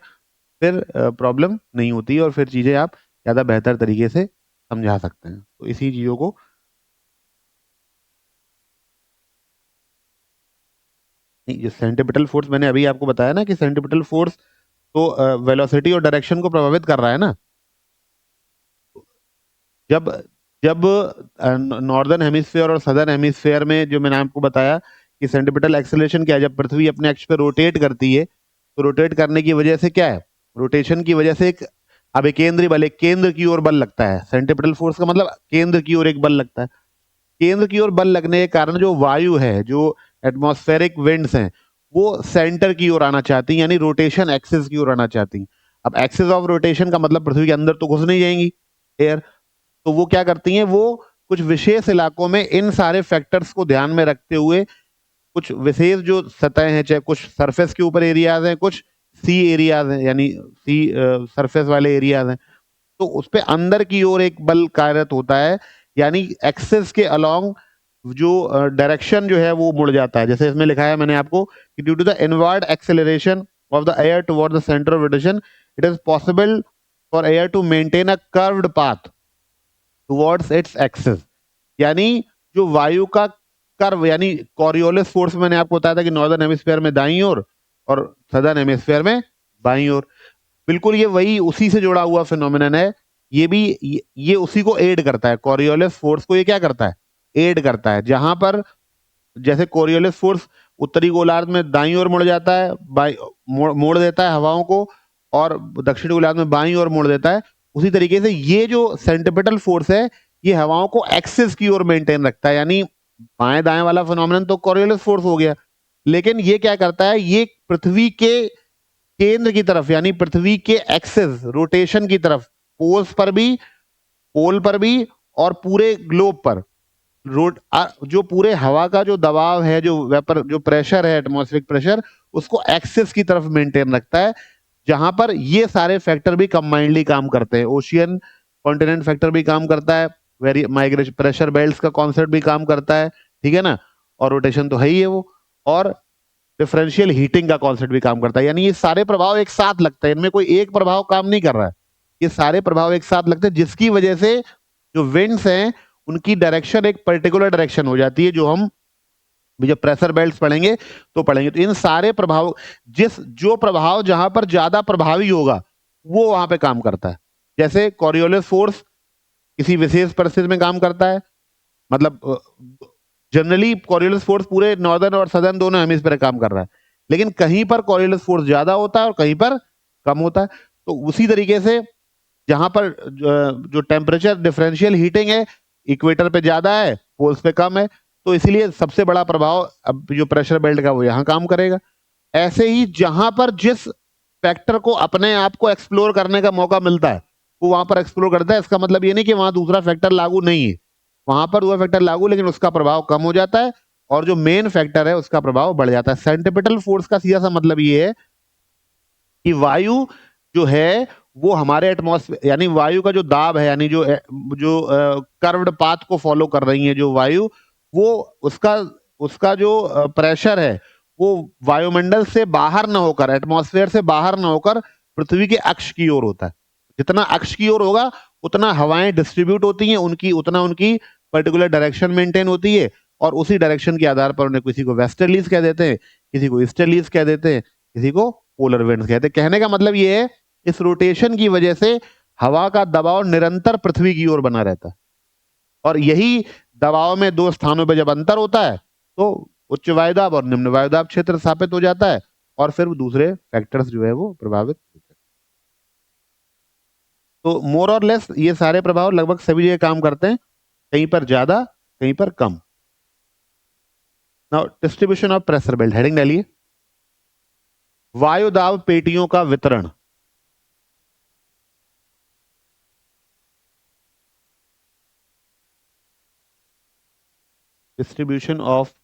फिर प्रॉब्लम नहीं होती और फिर चीजें आप ज्यादा बेहतर तरीके से समझा सकते हैं। तो इसी चीजों को, नहीं, जो सेंट्रीपिटल फोर्स मैंने अभी आपको बताया ना कि सेंट्रीपिटल फोर्स तो वेलोसिटी और डायरेक्शन को प्रभावित कर रहा है ना। जब जब नॉर्दर्न हेमिस्फेयर और सदर्न हेमिस्फेयर में, जो मैंने आपको बताया कि सेंट्रीपिटल एक्सेलरेशन क्या है, जब पृथ्वी अपने अक्ष पे रोटेट करती है तो रोटेट करने की वजह से क्या है, रोटेशन की वजह से एक अभिकेंद्री बल, एक केंद्र की ओर बल लगता है। सेंट्रीपिटल फोर्स का मतलब केंद्र की ओर एक बल लगता है। केंद्र की ओर बल लगने के कारण जो वायु है, जो एटमॉस्फेरिक विंड्स हैं, वो सेंटर की ओर आना चाहती हैं, यानी रोटेशन एक्सिस की ओर आना चाहती हैं। अब एक्सिस ऑफ रोटेशन का मतलब पृथ्वी के अंदर तो घुस नहीं जाएंगी एयर, तो वो क्या करती हैं, वो कुछ विशेष इलाकों में इन सारे फैक्टर्स को ध्यान में रखते हुए, कुछ विशेष जो सतह हैं, चाहे कुछ सरफेस के ऊपर एरियाज हैं, कुछ सी एरियाज हैं, यानी सी सरफेस वाले एरियाज हैं, तो उस पे अंदर की ओर एक बल कार्यरत होता है, यानी एक्सिस के अलोंग जो डायरेक्शन जो है वो मुड़ जाता है। जैसे इसमें लिखा है मैंने आपको कि due to the inward acceleration of the air toward the centre of rotation, it is possible for air to maintain a curved path towards its axis, यानी जो वायु का कर्व, यानी कॉरियोलिस फोर्स, मैंने आपको बताया था कि नॉर्दर्न हेमिस्फीयर में दाईं ओर और सदर्न हेमिस्फीयर में बाईं ओर, बिल्कुल ये वही उसी से जुड़ा हुआ फिनोमिनन है। ये भी ये उसी को एड करता है, कॉरियोलिस फोर्स को ये क्या करता है, एड करता है। जहां पर जैसे कोरियोलिस फोर्स उत्तरी गोलार्ध में दाईं ओर मुड़ जाता है, मोड़ देता है हवाओं को, और दक्षिणी गोलार्ध में बाईं ओर मोड़ देता है, उसी तरीके से ये जो सेंट्रीपिटल फोर्स है ये हवाओं को एक्सिस की ओर मेंटेन रखता है, यानी बाएं दाएं वाला फिनोमिनन तो कोरियोलिस फोर्स हो गया, लेकिन ये क्या करता है, ये पृथ्वी के केंद्र की तरफ, यानी पृथ्वी के एक्सिस रोटेशन की तरफ, पोल पर भी और पूरे ग्लोब पर जो पूरे हवा का जो दबाव है, जो वेपर, जो प्रेशर है, एटमॉस्फेरिक प्रेशर, उसको एक्सिस की तरफ मेंटेन रखता है, जहां पर ये सारे फैक्टर भी कंबाइंडली काम करते हैं। ओशियन कॉन्टिनेंट फैक्टर भी काम करता है, वेरी माइग्रेशन, प्रेशर बेल्ट्स का कॉन्सेप्ट भी काम करता है, ठीक है ना, और रोटेशन तो है ही है वो, और डिफरेंशियल हीटिंग का कॉन्सेप्ट भी काम करता है, यानी ये सारे प्रभाव एक साथ लगते हैं, इनमें कोई एक प्रभाव काम नहीं कर रहा है, ये सारे प्रभाव एक साथ लगते हैं, जिसकी वजह से जो विंड्स हैं उनकी डायरेक्शन एक पर्टिकुलर डायरेक्शन हो जाती है, जो हम जब प्रेशर बेल्ट्स पढ़ेंगे तो पढ़ेंगे। तो इन सारे प्रभाव, जो प्रभाव जहां पर ज्यादा प्रभावी होगा वो वहां पे काम करता है। जैसे कॉरियोलिस फोर्स किसी विशेष परिस्थिति में काम करता है, मतलब जनरली कॉरियोलिस फोर्स पूरे नॉर्दर्न और सदर्न दोनों हेमिस्फीयर काम कर रहा है, लेकिन कहीं पर कॉरियोलिस फोर्स ज्यादा होता है और कहीं पर कम होता है। तो उसी तरीके से जहां पर जो टेम्परेचर डिफरेंशियल हीटिंग है, इक्वेटर पे ज्यादा है, पोल्स पे कम है, तो इसीलिए सबसे बड़ा प्रभाव अब जो प्रेशर बेल्ट का वो यहां काम करेगा। ऐसे ही जहां पर जिस फैक्टर को अपने आप को एक्सप्लोर करने का मौका मिलता है वो वहां पर एक्सप्लोर करता है, इसका मतलब ये नहीं कि वहां दूसरा फैक्टर लागू नहीं है, वहां पर वह फैक्टर लागू, लेकिन उसका प्रभाव कम हो जाता है और जो मेन फैक्टर है उसका प्रभाव बढ़ जाता है। सेंट्रीपिटल फोर्स का सीधा सा मतलब ये है कि वायु जो है वो हमारे एटमॉस्फेयर, यानी वायु का जो दाब है, यानी जो कर्व्ड पाथ को फॉलो कर रही है जो वायु, वो उसका उसका जो प्रेशर है वो वायुमंडल से बाहर ना होकर, एटमॉस्फेयर से बाहर ना होकर पृथ्वी के अक्ष की ओर होता है। जितना अक्ष की ओर होगा उतना हवाएं डिस्ट्रीब्यूट होती हैं, उनकी पर्टिकुलर डायरेक्शन मेंटेन होती है, और उसी डायरेक्शन के आधार पर उन्हें किसी को वेस्टर्लीज कह देते हैं, किसी को ईस्टर्लीज कह देते हैं, किसी को पोलर विंड्स कहते हैं। कहने का मतलब ये है, इस रोटेशन की वजह से हवा का दबाव निरंतर पृथ्वी की ओर बना रहता है, और यही दबाव में दो स्थानों पर जब अंतर होता है तो उच्च वायुदाब और निम्न वायुदाब क्षेत्र स्थापित हो जाता है और फिर दूसरे फैक्टर्स जो है वो प्रभावित होते हैं। तो मोर और लेस ये सारे प्रभाव लगभग सभी जगह काम करते हैं, कहीं पर ज्यादा, कहीं पर कम। Now distribution of pressure belt, heading डालिए। वायुदाब पेटियों का वितरण। डिस्ट्रीब्यूशन ऑफ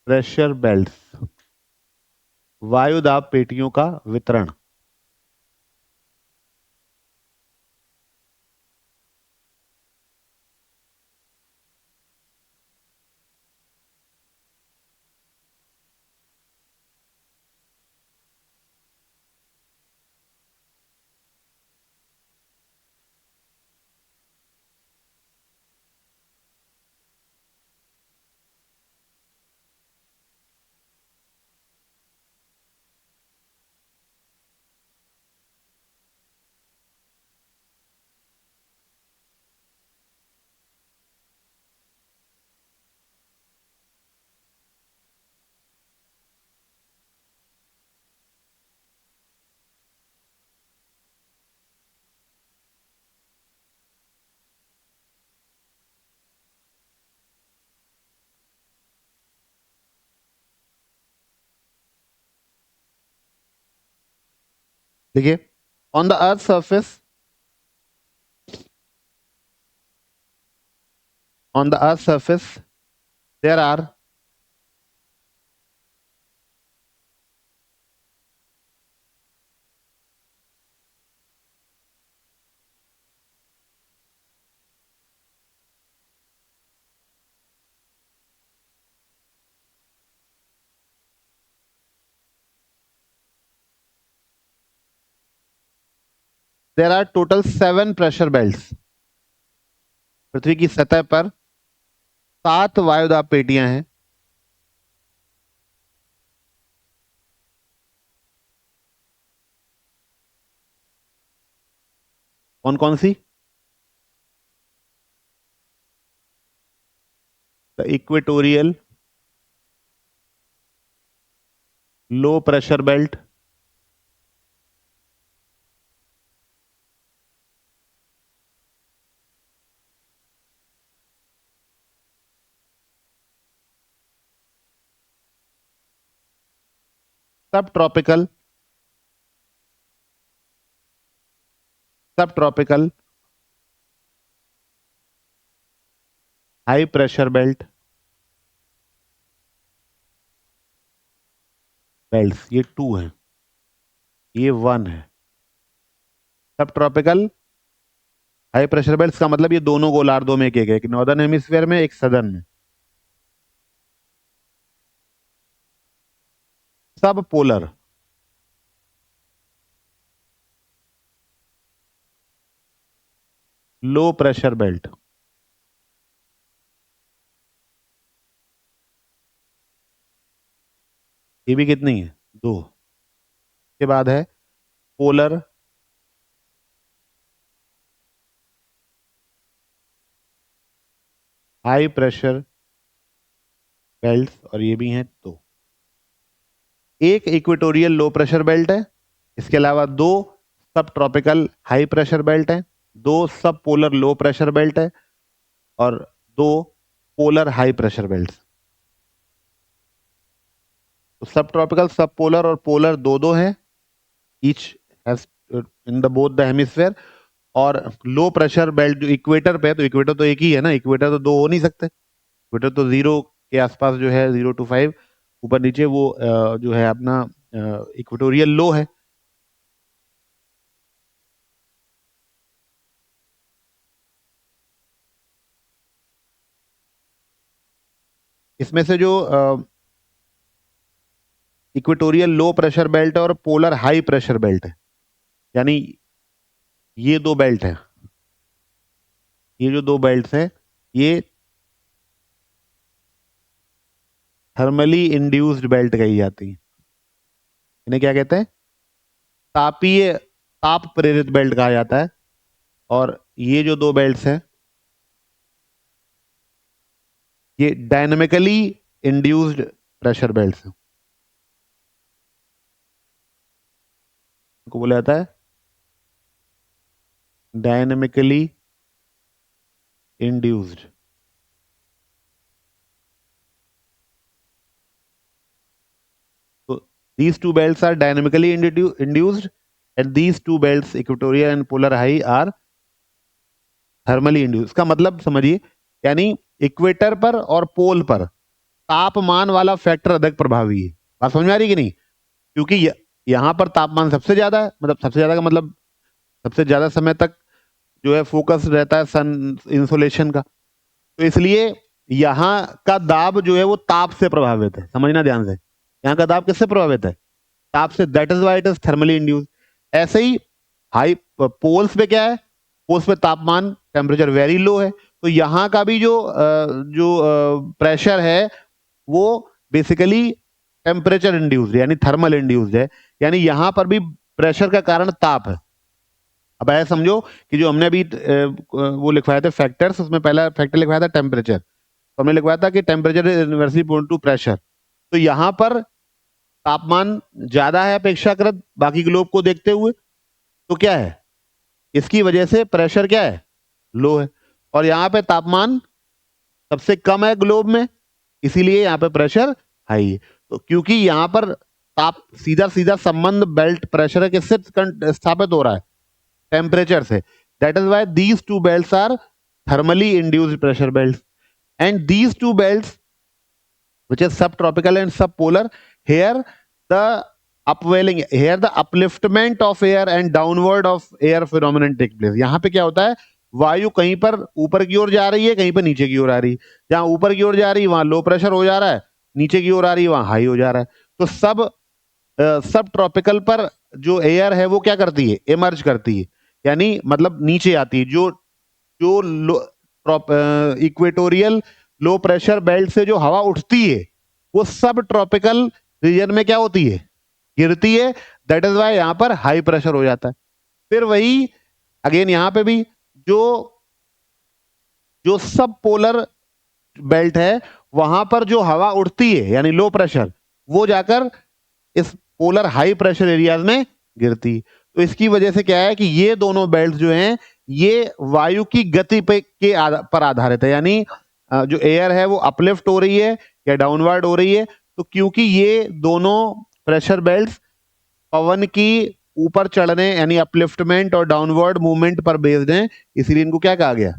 प्रेशर बेल्ट्स, वायुदाब पेटियों का वितरण। देखिए, on the earth surface, on the earth surface there are total 7 pressure belts। पृथ्वी की सतह पर 7 वायुदाब पेटियां हैं। कौन कौन सी? The equatorial low pressure belt, subtropical high pressure belts, ये 2 हैं, ये 1 है। सब ट्रॉपिकल हाई प्रेशर बेल्ट्स का मतलब ये दोनों गोलार्धों में एक नॉर्दर्न हेमिस्फीयर में, एक सदर्न में। सब पोलर लो प्रेशर बेल्ट, ये भी कितनी है? 2। के बाद है पोलर हाई प्रेशर बेल्ट्स, और ये भी हैं 2। एक इक्वेटोरियल लो प्रेशर बेल्ट है, इसके अलावा 2 सब ट्रॉपिकल हाई प्रेशर बेल्ट है, 2 सब पोलर लो प्रेशर बेल्ट है, और 2 पोलर हाई प्रेशर बेल्ट। तो सब ट्रॉपिकल, सब पोलर और पोलर 2-2 हैं, each has in the both the hemisphere. और लो प्रेशर बेल्ट जो इक्वेटर पे है, तो इक्वेटर तो एक ही है ना, इक्वेटर तो 2 हो नहीं सकते। इक्वेटर तो 0 के आसपास जो है, 0 to 5 ऊपर नीचे, वो जो है अपना इक्वेटोरियल लो है। इसमें से जो इक्वेटोरियल लो प्रेशर बेल्ट है और पोलर हाई प्रेशर बेल्ट है, यानी ये 2 बेल्ट है, ये जो 2 बेल्ट हैं, ये थर्मली इंड्यूस्ड बेल्ट कही जाती है। इन्हें क्या कहते हैं? तापीय ताप प्रेरित बेल्ट कहा जाता है। और ये जो 2 बेल्ट्स हैं, ये डायनेमिकली इंड्यूस्ड प्रेशर बेल्ट को बोला जाता है डायनेमिकली इंड्यूस्ड। तो these two belts are dynamically induced and these two belts equatorial and polar high are thermally induced। इसका मतलब समझिए, यानी इक्वेटर पर और पोल पर तापमान वाला फैक्टर अधिक प्रभावी है। बात समझ में आ रही कि नहीं? क्योंकि यहां पर तापमान सबसे ज्यादा है, मतलब सबसे ज्यादा का मतलब सबसे ज्यादा समय तक जो है फोकस रहता है सन इंसोलेशन का, तो इसलिए यहाँ का दाब जो है वो ताप से प्रभावित है। समझना ध्यान से, यहाँ का दाब किससे प्रभावित है? ताप से। That is why it is thermally induced. ऐसे ही हाई पोल्स पे क्या है? पोल्स पे तापमान टेम्परेचर वेरी लो है, तो यहाँ का भी जो प्रेशर है वो बेसिकली टेम्परेचर इंड्यूस्ड यानी थर्मल इंड्यूस्ड है, यानी यहां पर भी प्रेशर का कारण ताप है। अब ऐसा समझो कि जो हमने अभी वो लिखवाए थे फैक्टर्स, उसमें पहला फैक्टर लिखवाया था टेम्परेचर, तो हमने लिखवाया था कि temperature is inversely proportional to pressure. तो यहां पर तापमान ज्यादा है अपेक्षाकृत बाकी ग्लोब को देखते हुए, तो क्या है, इसकी वजह से प्रेशर क्या है, लो है। और यहाँ पे तापमान सबसे कम है ग्लोब में, इसीलिए यहाँ पे प्रेशर हाई है। तो क्योंकि यहाँ पर ताप सीधा सीधा संबंध बेल्ट प्रेशर किससे स्थापित हो रहा है? टेम्परेचर से। That is why these two belts are thermally induced pressure belts and these two belts which is subtropical and subpolar, here the upwelling, here the upliftment of air and downward of air phenomenon take place। यहाँ पे क्या होता है, वायु कहीं पर ऊपर की ओर जा रही है, कहीं पर नीचे की ओर आ रही है। जहां ऊपर की ओर जा रही है वहां लो प्रेशर हो जा रहा है, नीचे की ओर आ रही है वहां हाई हो जा रहा है। तो सब ट्रॉपिकल पर जो एयर है वो क्या करती है, इमर्ज करती है, यानी मतलब नीचे आती है। जो जो इक्वेटोरियल लो प्रेशर बेल्ट से जो हवा उठती है वो सब ट्रॉपिकल रीजन में क्या होती है, गिरती है। दैट इज वाई यहां पर हाई प्रेशर हो जाता है। फिर वही अगेन यहां पे भी जो जो सब पोलर बेल्ट है वहां पर जो हवा उठती है यानी लो प्रेशर, वो जाकर इस पोलर हाई प्रेशर एरियाज में गिरती। तो इसकी वजह से क्या है कि ये दोनों बेल्ट जो हैं ये वायु की गति पे पर आधारित है, यानी जो एयर है वो अपलिफ्ट हो रही है या डाउनवर्ड हो रही है। तो क्योंकि ये दोनों प्रेशर बेल्ट्स पवन की ऊपर चढ़ने यानी अपलिफ्टमेंट और डाउनवर्ड मूवमेंट पर बेस्ड हैं, इसीलिए इनको क्या कहा गया,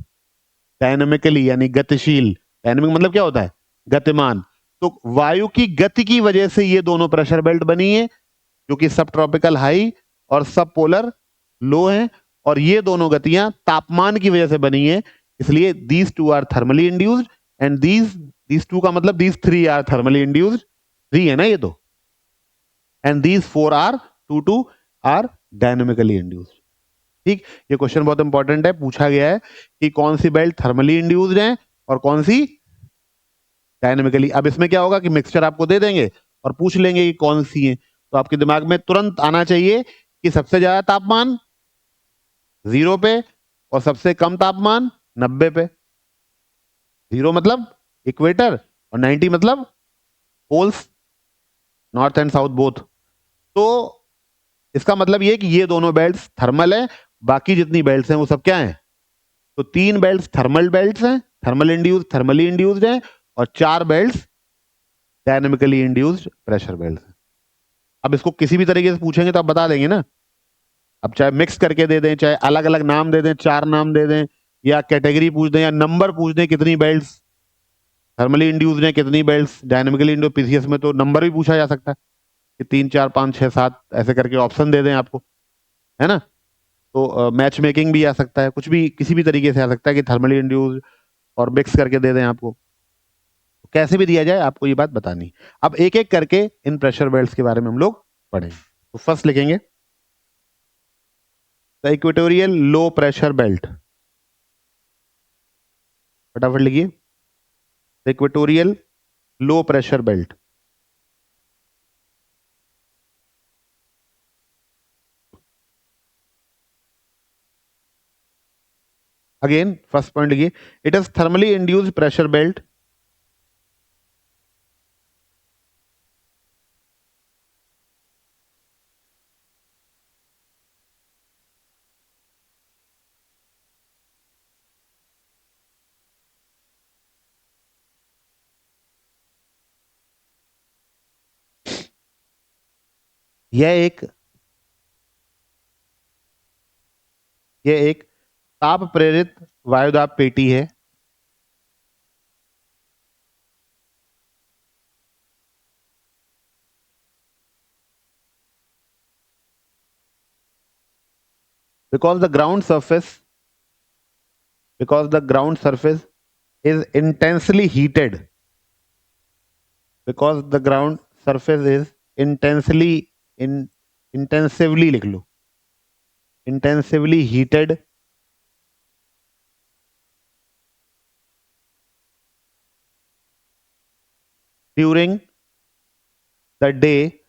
डायनेमिकली यानी गतिशील। डायनेमिक मतलब क्या होता है, गतिमान। तो वायु की गति की वजह से ये दोनों प्रेशर बेल्ट बनी है जो कि सब ट्रॉपिकल हाई और सब पोलर लो हैं, और ये दोनों गतियां तापमान की वजह से बनी है। इसलिए these two are thermally induced and these two का मतलब these three are thermally induced, three है ना ये तो, and these four are two are dynamically induced. ठीक, ये क्वेश्चन बहुत इंपॉर्टेंट है, पूछा गया है कि कौन सी बेल्ट थर्मली इंड्यूस्ड है और कौन सी डायनेमिकली। अब इसमें क्या होगा कि मिक्सचर आपको दे देंगे और पूछ लेंगे कि कौन सी है, तो आपके दिमाग में तुरंत आना चाहिए कि सबसे ज्यादा तापमान 0 पे और सबसे कम तापमान 90 पे। 0 मतलब इक्वेटर और 90 मतलब poles, north and south both. तो इसका मतलब ये कि ये दोनों बेल्ट्स थर्मल है, बाकी जितनी बेल्ट्स हैं वो सब क्या हैं, तो 3 बेल्ट्स थर्मल बेल्ट्स हैं, थर्मली इंड्यूस्ड हैं, और 4 belts dynamically induced pressure belts हैं। अब इसको किसी भी तरीके से पूछेंगे तो आप बता देंगे ना। अब चाहे मिक्स करके दे दें, चाहे अलग अलग नाम दे दें, 4 नाम दे दें, या कैटेगरी पूछ दें, या नंबर पूछ दें कितनी बेल्ट्स थर्मली इंड्यूस्ड हैं, कितनी बेल्ट्स डायनेमिकली इंड्यूस्ड। पीसीएस में तो नंबर भी पूछा जा सकता है कि 3 4 5 6 7 ऐसे करके ऑप्शन दे दें आपको, है ना। तो मैच मेकिंग भी आ सकता है, कुछ भी किसी भी तरीके से आ सकता है कि थर्मली इंड्यूस्ड और मिक्स करके दे दें आपको। कैसे भी दिया जाए आपको ये बात बतानी। अब एक एक करके इन प्रेशर बेल्ट्स के बारे में हम लोग पढ़ेंगे। तो फर्स्ट लिखेंगे the equatorial low pressure belt, फटाफट लिखिए, the equatorial low pressure belt. Again first point लिखिए, it is thermally induced pressure belt यह एक ताप प्रेरित वायुदाब पेटी है। because the ground surface because the ground surface is intensely heated because the ground surface is intensively लिख लो, intensively heated during the day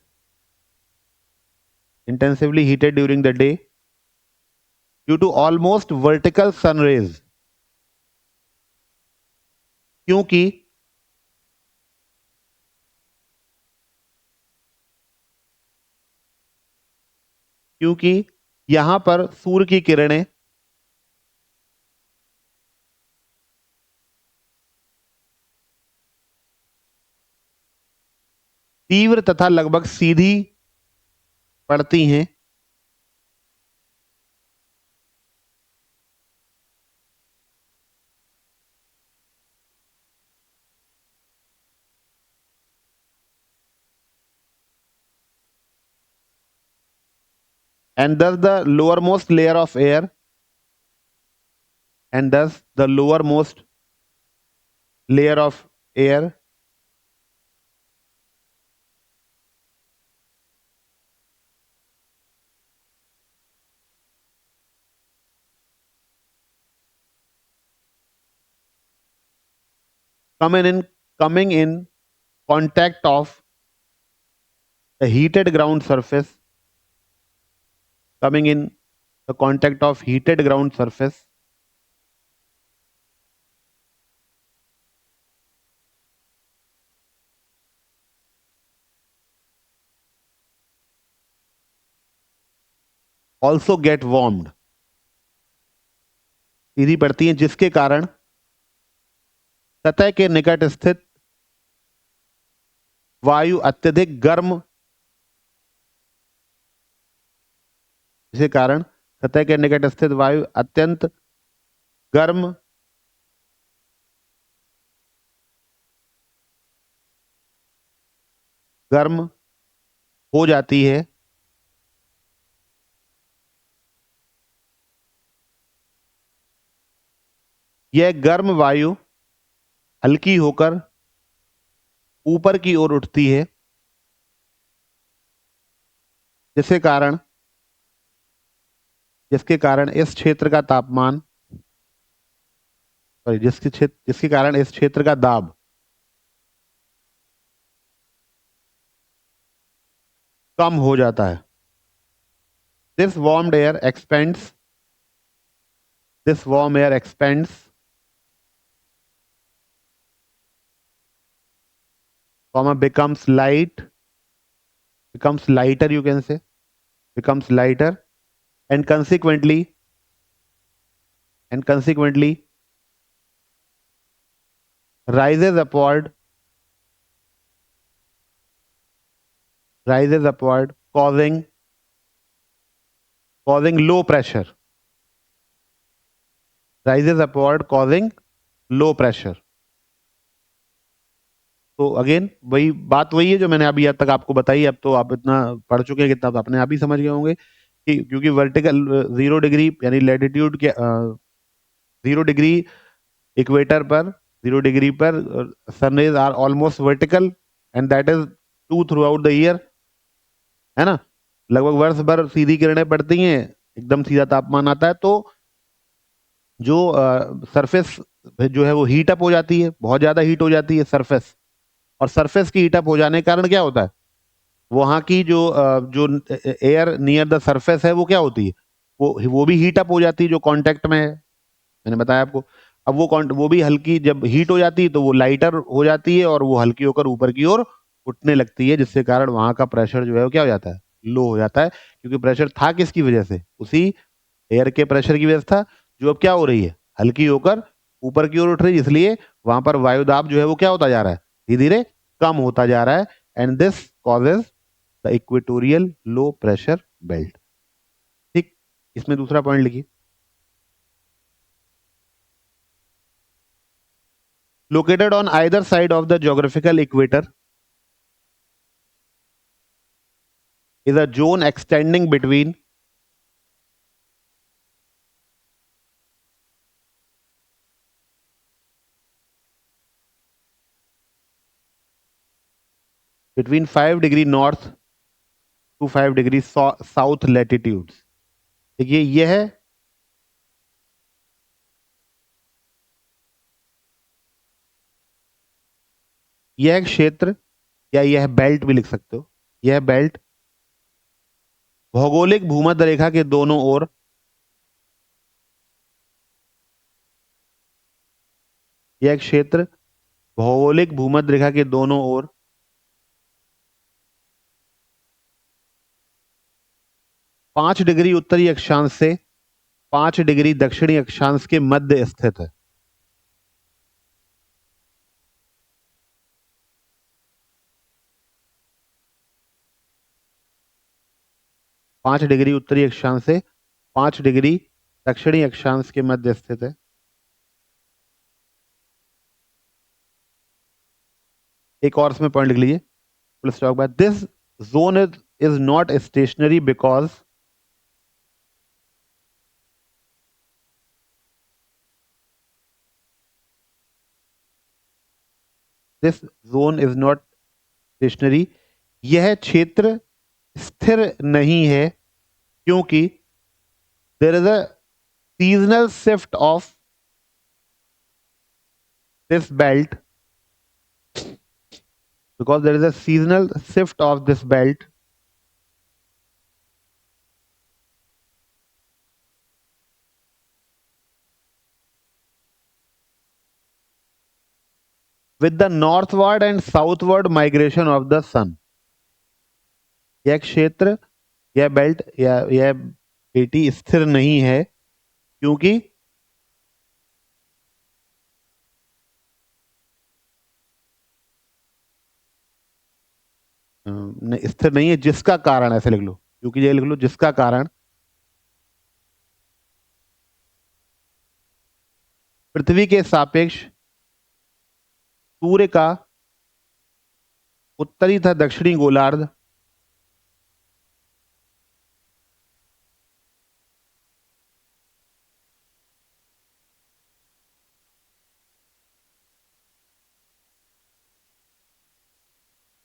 due to almost vertical sun rays, क्योंकि यहां पर सूर्य की किरणें तीव्र तथा लगभग सीधी पड़ती हैं। and thus the lowermost layer of air and thus the lowermost layer of air coming in contact of the heated ground surface coming in the contact of heated ground surface also get warmed, सीधी पड़ती हैं, जिसके कारण सतह के निकट स्थित वायु अत्यधिक गर्म जिसके कारण सतह के निकट स्थित वायु अत्यंत गर्म गर्म हो जाती है। यह गर्म वायु हल्की होकर ऊपर की ओर उठती है, जिसके कारण इस क्षेत्र का तापमान जिसके कारण इस क्षेत्र का दाब कम हो जाता है। This warm air expands becomes lighter, you can say, becomes lighter and consequently rises upward causing low pressure, तो अगेन वही बात वही है जो मैंने अभी तक आपको बताई। अब तो आप इतना पढ़ चुके हैं, कितना तो अपने आप ही समझ गए होंगे कि क्योंकि वर्टिकल 0 डिग्री यानी लैटिट्यूड के 0 डिग्री इक्वेटर पर 0 डिग्री पर sun rays are almost vertical and that is true throughout the year, है ना। लगभग वर्ष भर सीधी किरणें पड़ती हैं, एकदम सीधा तापमान आता है, तो जो सरफेस जो है वो हीट अप हो जाती है, बहुत ज्यादा हीट हो जाती है सरफेस, और सरफेस की हीट अप हो जाने के कारण क्या होता है, वहां की जो एयर नियर द सरफेस है वो क्या होती है, वो भी हीट अप हो जाती है जो कांटेक्ट में है, मैंने बताया आपको। अब वो भी हल्की जब हीट हो जाती है तो वो लाइटर हो जाती है और वो हल्की होकर ऊपर की ओर उठने लगती है, जिसके कारण वहां का प्रेशर जो है वो क्या हो जाता है, लो हो जाता है। क्योंकि प्रेशर था किसकी वजह से, उसी एयर के प्रेशर की वजह से था, जो अब क्या हो रही है, हल्की होकर ऊपर की ओर उठ रही है, इसलिए वहां पर वायुदाब जो है वो क्या होता जा रहा है, धीरे धीरे कम होता जा रहा है। And this causes the the equatorial low pressure belt. ठीक, इसमें दूसरा पॉइंट लिखिए, located on either side of the geographical equator is a zone extending between between 5 degree north to 5 degree south latitudes। देखिए यह क्षेत्र, या यह बेल्ट भी लिख सकते हो, यह बेल्ट भौगोलिक भूमध्य रेखा के दोनों ओर, यह क्षेत्र भौगोलिक भूमध्य रेखा के दोनों ओर 5 डिग्री उत्तरी अक्षांश से 5 डिग्री दक्षिणी अक्षांश के मध्य स्थित है। पांच डिग्री उत्तरी अक्षांश से 5 डिग्री दक्षिणी अक्षांश के मध्य स्थित है। एक और इसमें पॉइंट लिख लीजिए, let's talk about this zone is not stationary because this zone is not stationary, यह क्षेत्र स्थिर नहीं है क्योंकि there is a seasonal shift of this belt, because there is a seasonal shift of this belt with the northward and southward migration of the sun। यह क्षेत्र, यह belt या यह पेटी स्थिर नहीं है क्योंकि स्थिर नहीं है, जिसका कारण, ऐसे लिख लो, क्योंकि ये लिख लो जिसका कारण पृथ्वी के सापेक्ष सूर्य का उत्तरी तथा दक्षिणी गोलार्ध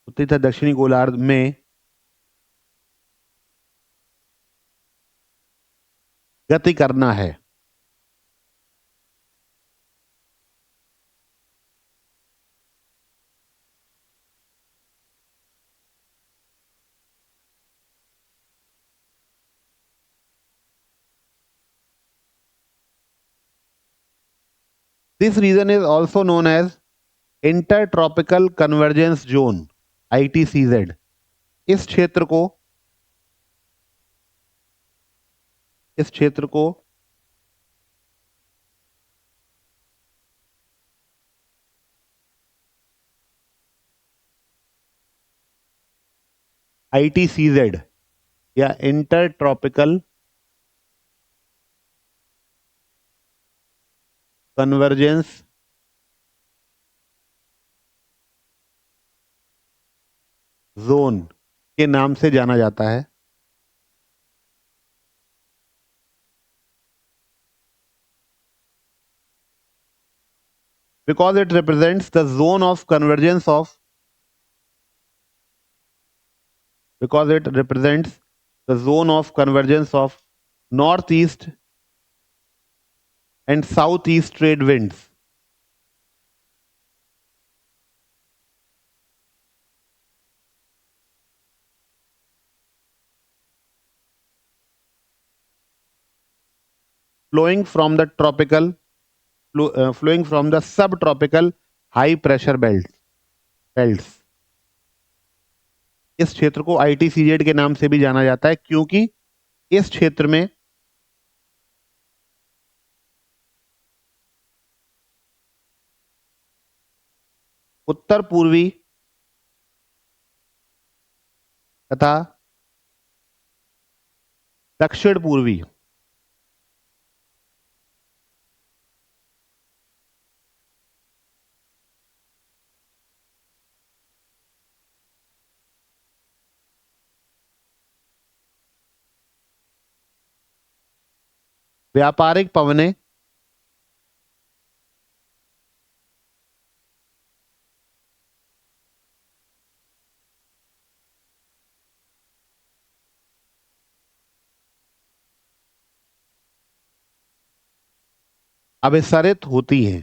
उत्तरी तथा दक्षिणी गोलार्ध में गति करना है। This region is also known as intertropical convergence zone, ITCZ। इस क्षेत्र को इस क्षेत्र को ITCZ या इंटरट्रॉपिकल कन्वर्जेंस जोन के नाम से जाना जाता है। Because it represents the zone of convergence of because it represents the zone of convergence of northeast and southeast trade winds। flowing from the tropical flowing from the subtropical high pressure belts। इस क्षेत्र को ITCZ के नाम से भी जाना जाता है क्योंकि इस क्षेत्र में उत्तर पूर्वी तथा दक्षिण पूर्वी व्यापारिक पवने अभिसरित होती हैं।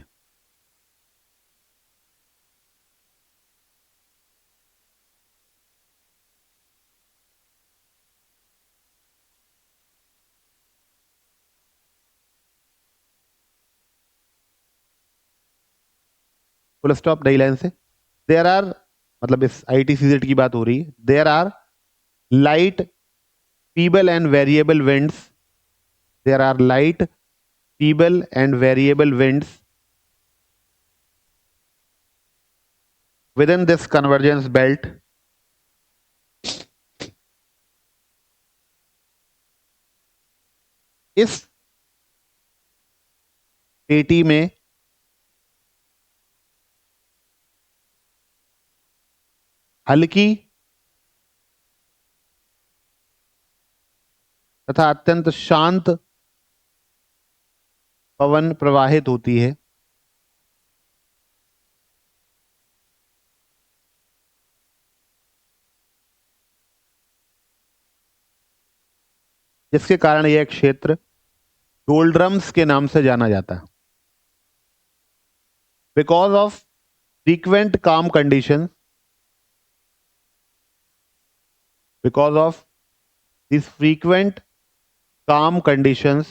फुल स्टॉप, नई लाइन से। देयर आर, मतलब इस ITCZ की बात हो रही है। There are light, feeble and variable winds. There are light, feeble and variable winds within this convergence belt. इस पेटी में हल्की तथा अत्यंत शांत पवन प्रवाहित होती है, जिसके कारण यह क्षेत्र डोल्ड्रम्स के नाम से जाना जाता है। बिकॉज ऑफ फ्रीक्वेंट काम condition, because of this frequent calm conditions,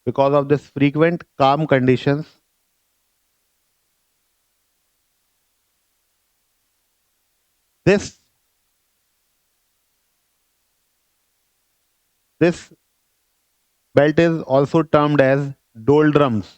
because of this frequent calm conditions, this this belt is also termed as doldrums.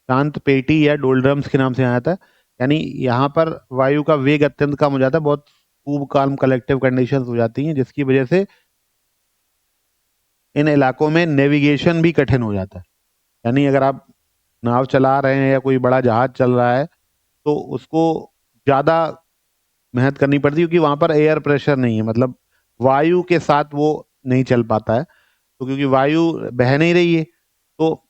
शांत पेटी या डोल्ड्रम्स के नाम से आया था। यानी यहाँ पर वायु का वेग अत्यंत कम हो जाता है, बहुत खूब काल्म कलेक्टिव कंडीशंस हो जाती हैं, जिसकी वजह से इन इलाकों में नेविगेशन भी कठिन हो जाता है। यानी अगर आप नाव चला रहे हैं या कोई बड़ा जहाज चल रहा है तो उसको ज़्यादा मेहनत करनी पड़ती है, क्योंकि वहाँ पर एयर प्रेशर नहीं है, मतलब वायु के साथ वो नहीं चल पाता है। तो क्योंकि वायु बह नहीं रही है, तो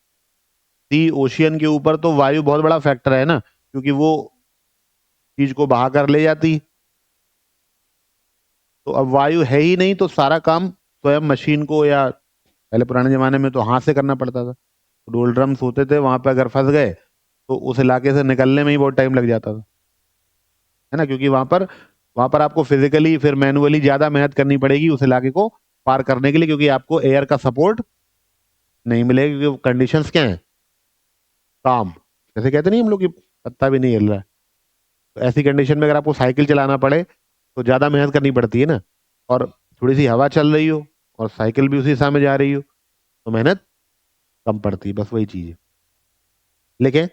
सी ओशियन के ऊपर तो वायु बहुत बड़ा फैक्टर है ना, क्योंकि वो चीज को बहा कर ले जाती। तो अब वायु है ही नहीं, तो सारा काम स्वयं मशीन को, या पहले पुराने जमाने में तो हाथ से करना पड़ता था। तो डोल्ड्रम्स होते थे, वहां पे अगर फंस गए तो उस इलाके से निकलने में ही बहुत टाइम लग जाता था, है ना, क्योंकि वहां पर आपको फिजिकली फिर मैनुअली ज्यादा मेहनत करनी पड़ेगी उस इलाके को पार करने के लिए, क्योंकि आपको एयर का सपोर्ट नहीं मिलेगा, क्योंकि कंडीशंस क्या है, काम। जैसे कहते नहीं हम लोग कि पत्ता भी नहीं हिल रहा है, तो ऐसी कंडीशन में अगर आपको साइकिल चलाना पड़े तो ज्यादा मेहनत करनी पड़ती है ना, और थोड़ी सी हवा चल रही हो और साइकिल भी उसी दिशा में जा रही हो तो मेहनत कम पड़ती है, बस वही चीज है। लेकिन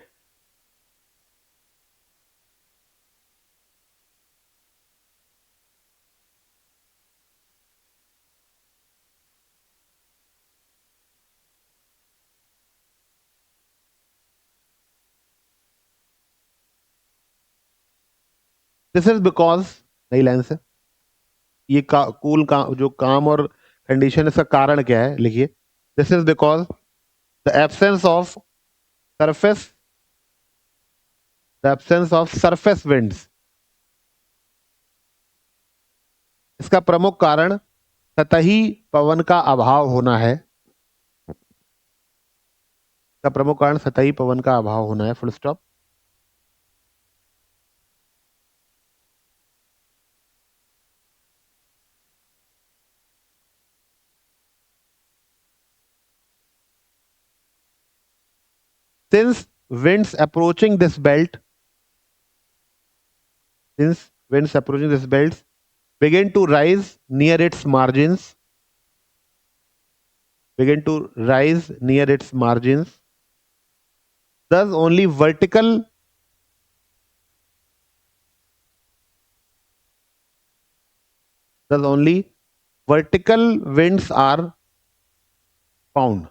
दिस इज बिकॉज, नई लाइन से, ये कूल का जो काम और कंडीशन, इसका कारण क्या है, लिखिए। This is because the absence of surface, the absence of surface winds. इसका प्रमुख कारण सतही पवन का अभाव होना है। इसका प्रमुख कारण सतही पवन का अभाव होना है, full stop. Since winds approaching this belt, since winds approaching this belt begin to rise near its margins, begin to rise near its margins. Thus, only vertical winds are found.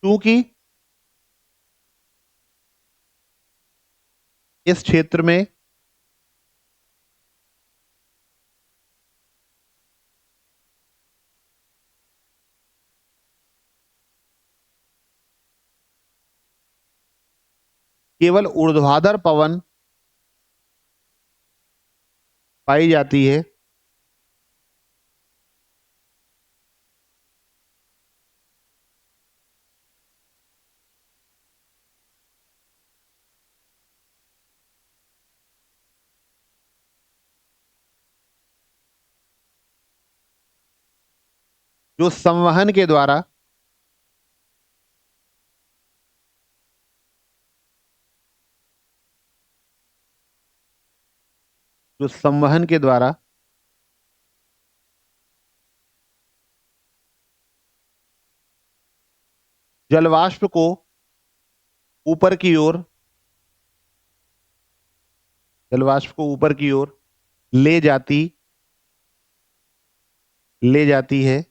क्योंकि इस क्षेत्र में केवल ऊर्ध्वाधर पवन पाई जाती है, जो संवहन के द्वारा जलवाष्प को ऊपर की ओर ले जाती है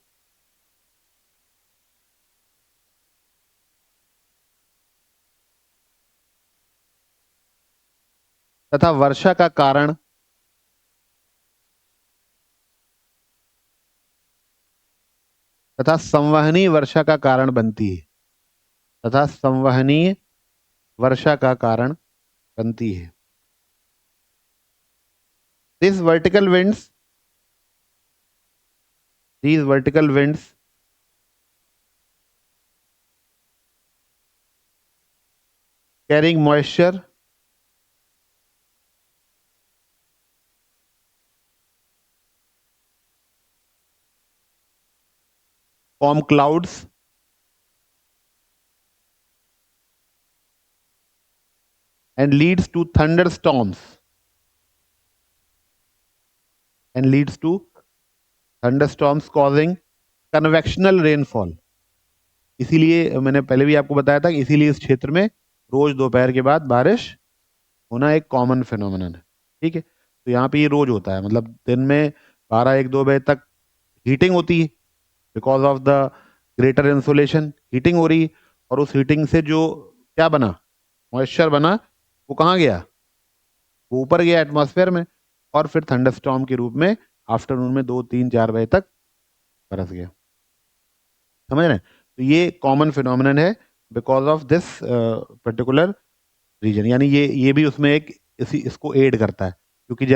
तथा वर्षा का कारण तथा संवहनीय वर्षा का कारण बनती है These vertical winds carrying moisture form clouds and leads to thunderstorms causing convectional rainfall. इसीलिए मैंने पहले भी आपको बताया था कि इसीलिए इस क्षेत्र में रोज दोपहर के बाद बारिश होना एक कॉमन फिनोमिनन है. ठीक है, तो यहाँ पे ये रोज होता है, मतलब दिन में 12-1-2 बजे तक हीटिंग होती है because of the greater insulation. Heating हो रही, और उस हीटिंग से जो क्या बना, मॉइस्चर बना, वो कहाँ गया, वो ऊपर गया एटमॉस्फेयर में, और फिर थंडरस्टॉर्म के रूप में आफ्टरनून में 2-3-4 बजे तक बरस गया. समझ रहे हैं? तो ये कॉमन फिनोमिनन है because of this particular reason. यानी ये भी उसमें एक इसको एड करता है, क्योंकि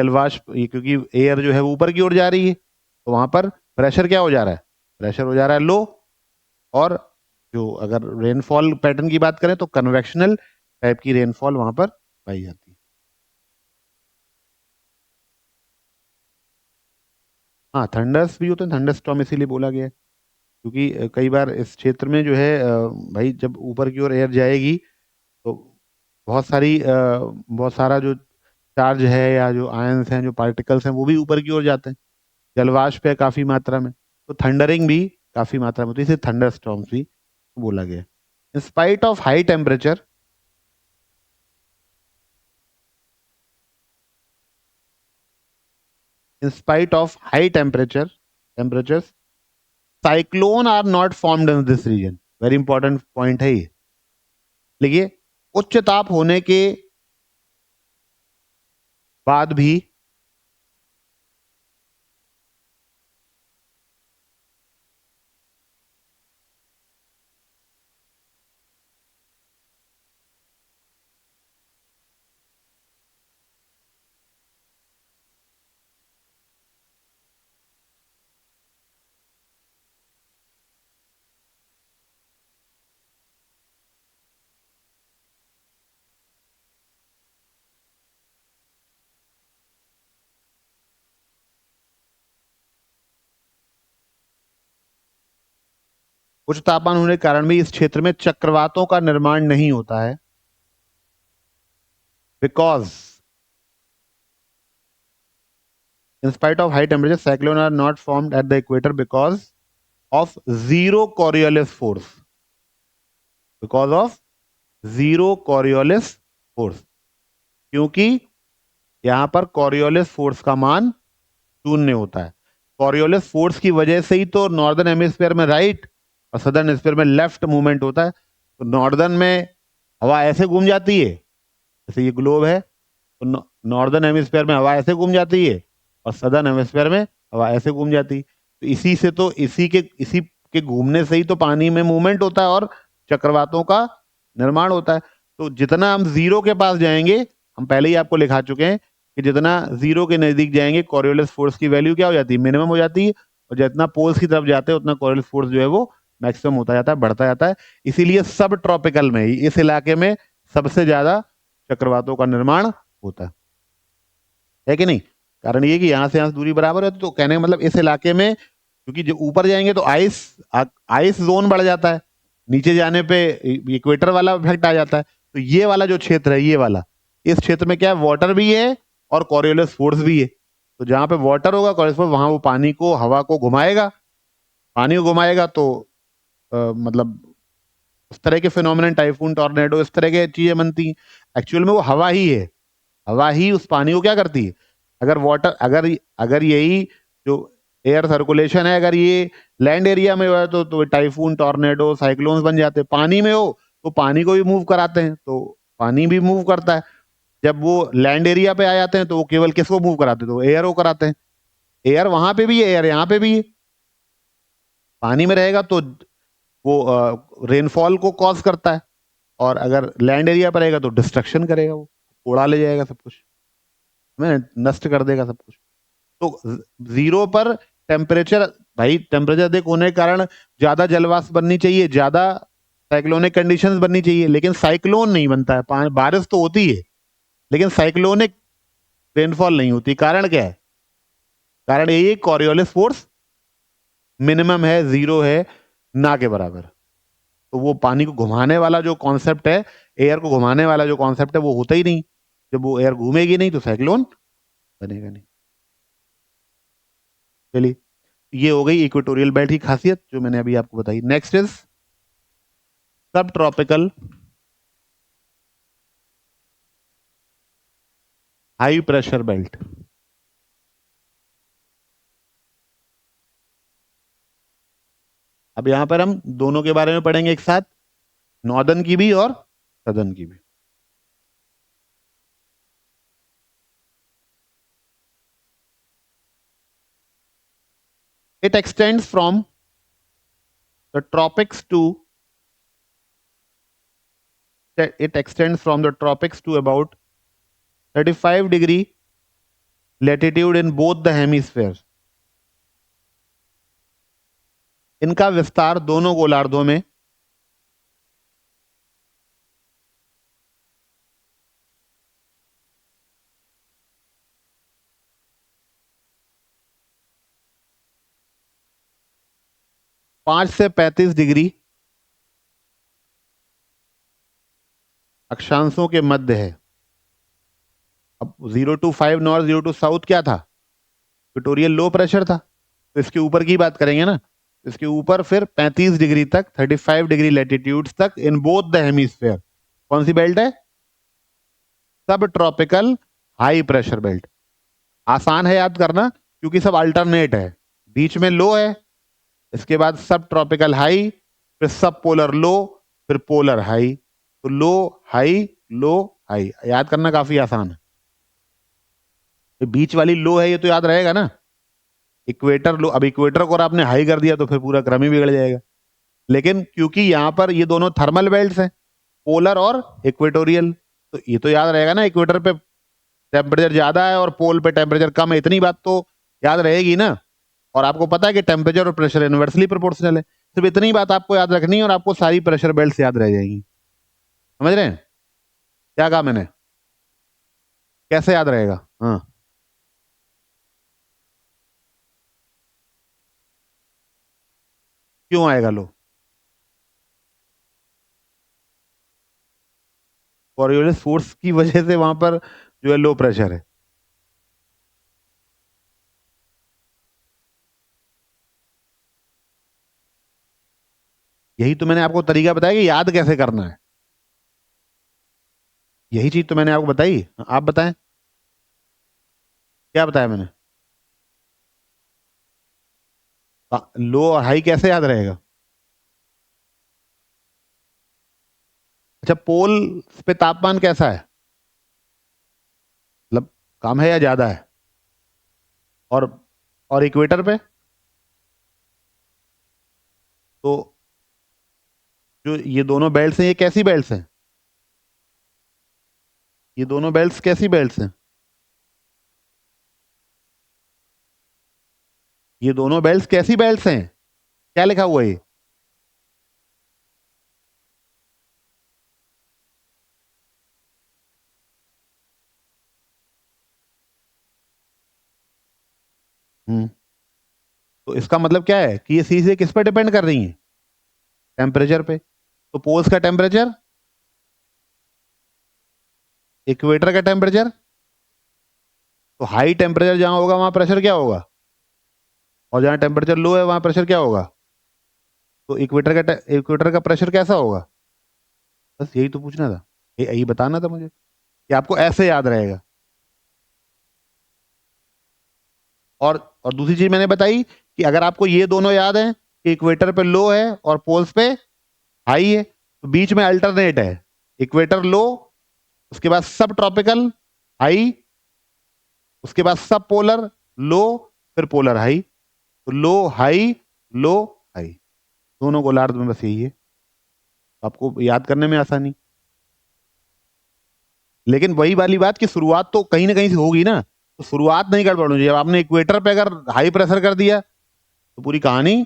क्योंकि एयर जो है वो ऊपर की ओर जा रही है, तो वहां पर प्रेशर क्या हो जा रहा है, लो. और जो अगर रेनफॉल पैटर्न की बात करें तो कन्वेक्शनल टाइप की रेनफॉल वहां पर पाई जाती है. हाँ, थंडर्स भी होते हैं, थंडर स्टॉर्म इसीलिए बोला गया है क्योंकि कई बार इस क्षेत्र में जो है भाई जब ऊपर की ओर एयर जाएगी तो बहुत सारा जो चार्ज है या जो आयंस हैं, जो पार्टिकल्स हैं, वो भी ऊपर की ओर जाते हैं. जलवाष्प है काफी मात्रा में, तो थंडरिंग भी काफी मात्रा में होती है, इसे थंडर स्टॉर्म्स भी बोला गया. In spite of high temperature temperatures, cyclone are not formed in this region. Very important point है ये. देखिए, उच्च ताप होने के बाद भी उच्च तापमान होने के कारण भी इस क्षेत्र में चक्रवातों का निर्माण नहीं होता है because in spite of high temperature cyclone are not formed at the equator because of zero Coriolis force, because of zero Coriolis force, क्योंकि यहां पर कॉरियोलिस फोर्स का मान शून्य होता है। कॉरियोलिस फोर्स की वजह से ही तो नॉर्दर्न हेमिस्फीयर में राइट और सदर्न हेमिस्फीयर में लेफ्ट मूवमेंट होता है। तो नॉर्दर्न में हवा ऐसे घूम जाती है, जैसे ये ग्लोब है, तो नॉर्दर्न हेमिस्फीयर में हवा ऐसे घूम जाती है और सदर्न हेमिस्फीयर में हवा ऐसे घूम जाती। तो इसी के घूमने से ही तो पानी में मूवमेंट होता है और चक्रवातों का निर्माण होता है। तो जितना हम जीरो के पास जाएंगे, हम पहले ही आपको लिखा चुके हैं कि जितना जीरो के नजदीक जाएंगे कॉरियोलिस फोर्स की वैल्यू क्या हो जाती है, मिनिमम हो जाती है, और जितना पोल्स की तरफ जाते हैं उतना कॉरियोलिस फोर्स जो है वो मैक्सिमम होता जाता है, बढ़ता जाता है। इसीलिए सब ट्रॉपिकल में इस इलाके में सबसे ज्यादा चक्रवातों का निर्माण होता है कि नहीं। कारण ये कि यहां से यहां दूरी बराबर है, तो कहने का मतलब इस इलाके में, क्योंकि जो ऊपर जाएंगे तो आइस आइस जोन बढ़ जाता है, नीचे जाने पे इक्वेटर वाला इफेक्ट आ जाता है। तो ये वाला जो क्षेत्र है, ये वाला, इस क्षेत्र में क्या है, वाटर भी है और कॉरियोलिस फोर्स भी है। तो जहां पे वाटर होगा कॉरियोलिस फोर्स, वहां वो पानी को, हवा को घुमाएगा, पानी को घुमाएगा तो मतलब इस तरह के फिनोमिनन, टाइफून, टॉर्नेडो, इस तरह की चीजें बनती हैं। एक्चुअल में वो हवा ही है, हवा ही उस पानी को क्या करती है। अगर वाटर, अगर यही जो एयर सर्कुलेशन है, अगर ये लैंड एरिया में हो तो टाइफून, टॉर्नेडो, साइक्लोन्स बन जाते हैं। पानी में हो तो पानी को भी मूव कराते हैं, तो पानी भी मूव करता है। जब वो लैंड एरिया पे आ जाते हैं तो वो केवल किसको मूव कराते हैं, तो एयर को कराते हैं। एयर वहां पे भी है, एयर यहाँ पे भी है। पानी में रहेगा तो वो रेनफॉल को कॉज करता है, और अगर लैंड एरिया पर रहेगा तो डिस्ट्रक्शन करेगा, वो उड़ा ले जाएगा सब कुछ, मैं नष्ट कर देगा सब कुछ। तो जीरो पर टेम्परेचर, भाई टेम्परेचर अधिक होने के कारण ज्यादा जलवाष्प बननी चाहिए, ज्यादा साइक्लोनिक कंडीशंस बननी चाहिए, लेकिन साइक्लोन नहीं बनता है। बारिश तो होती है लेकिन साइक्लोनिक रेनफॉल नहीं होती। कारण क्या है, कारण यही कॉरियोलिस फोर्स मिनिमम है, जीरो है, ना के बराबर। तो वो पानी को घुमाने वाला जो कॉन्सेप्ट है, एयर को घुमाने वाला जो कॉन्सेप्ट है, वो होता ही नहीं। जब वो एयर घूमेगी नहीं तो साइक्लोन बनेगा नहीं। चलिए, ये हो गई इक्वेटोरियल बेल्ट की खासियत जो मैंने अभी आपको बताई। नेक्स्ट इज सब ट्रॉपिकल हाई प्रेशर बेल्ट। अब यहां पर हम दोनों के बारे में पढ़ेंगे एक साथ, नॉर्दर्न की भी और सदर्न की भी। It extends from the tropics to it extends from the tropics to about 35 degree latitude in both the hemispheres। इनका विस्तार दोनों गोलार्धों में 5 से 35 डिग्री अक्षांशों के मध्य है। अब 0 to 5 नॉर्थ, 0 to साउथ क्या था, इक्वेटोरियल लो प्रेशर था। तो इसके ऊपर की बात करेंगे ना, इसके ऊपर फिर 35 डिग्री तक, 35 डिग्री लेटीट्यूड तक इन बोथ द हेमिस्फेयर। कौन सी बेल्ट है, सब ट्रॉपिकल हाई प्रेशर बेल्ट। आसान है याद करना क्योंकि सब अल्टरनेट है, बीच में लो है, इसके बाद सब ट्रॉपिकल हाई, फिर सब पोलर लो, फिर पोलर हाई। तो लो हाई, लो हाई, याद करना काफी आसान है। ये बीच वाली लो है, ये तो याद रहेगा ना। इक्वेटर लो, अब इक्वेटर को आपने हाई कर दिया तो फिर पूरा क्रम ही बिगड़ जाएगा। लेकिन क्योंकि यहां पर ये दोनों थर्मल बेल्ट्स हैं, पोलर और इक्वेटोरियल, तो ये तो याद रहेगा ना, इक्वेटर पे टेम्परेचर ज्यादा है और पोल पे टेम्परेचर कम है, इतनी बात तो याद रहेगी ना। और आपको पता है कि टेम्परेचर और प्रेशर इनवर्सली प्रोपोर्शनल है। सिर्फ इतनी बात आपको याद रखनी है और आपको सारी प्रेशर बेल्ट याद रह जाएंगी। समझ रहे हैं क्या कहा मैंने, कैसे याद रहेगा। हाँ, क्यों आएगा लो, कॉरियोलिस फोर्स की वजह से वहां पर जो है लो प्रेशर है। यही तो मैंने आपको तरीका बताया कि याद कैसे करना है, यही चीज तो मैंने आपको बताई। आप बताएं, क्या बताया मैंने? लो और हाई कैसे याद रहेगा? अच्छा, पोल पे तापमान कैसा है, मतलब कम है या ज्यादा है? और इक्वेटर पे? तो जो ये दोनों बेल्ट्स हैं, ये कैसी बेल्ट्स हैं? ये दोनों बेल्ट्स कैसी बेल्ट्स हैं? ये दोनों बेल्ट्स कैसी बेल्ट्स हैं? क्या लिखा हुआ है ये? हम्म। तो इसका मतलब क्या है कि ये चीजें किस पर डिपेंड कर रही हैं? टेम्परेचर पे। तो पोल्स का टेम्परेचर, इक्वेटर का टेम्परेचर। तो हाई टेम्परेचर जहां होगा वहां प्रेशर क्या होगा, और जहां टेम्परेचर लो है वहां प्रेशर क्या होगा? तो इक्वेटर का प्रेशर कैसा होगा? बस यही तो पूछना था, यही बताना था मुझे कि आपको ऐसे याद रहेगा। और दूसरी चीज मैंने बताई कि अगर आपको ये दोनों याद है कि इक्वेटर पे लो है और पोल्स पे हाई है, तो बीच में अल्टरनेट है, इक्वेटर लो, उसके बाद सब ट्रॉपिकल हाई, उसके बाद सब पोलर लो, फिर पोलर हाई। तो लो हाई, लो हाई, दोनों गोलार्ध में बस यही है, तो आपको याद करने में आसानी। लेकिन वही वाली बात कि शुरुआत तो कहीं ना कहीं से होगी ना, तो शुरुआत नहीं गड़बड़ होनी चाहिए। अब आपने इक्वेटर पे अगर हाई प्रेशर कर दिया तो पूरी कहानी।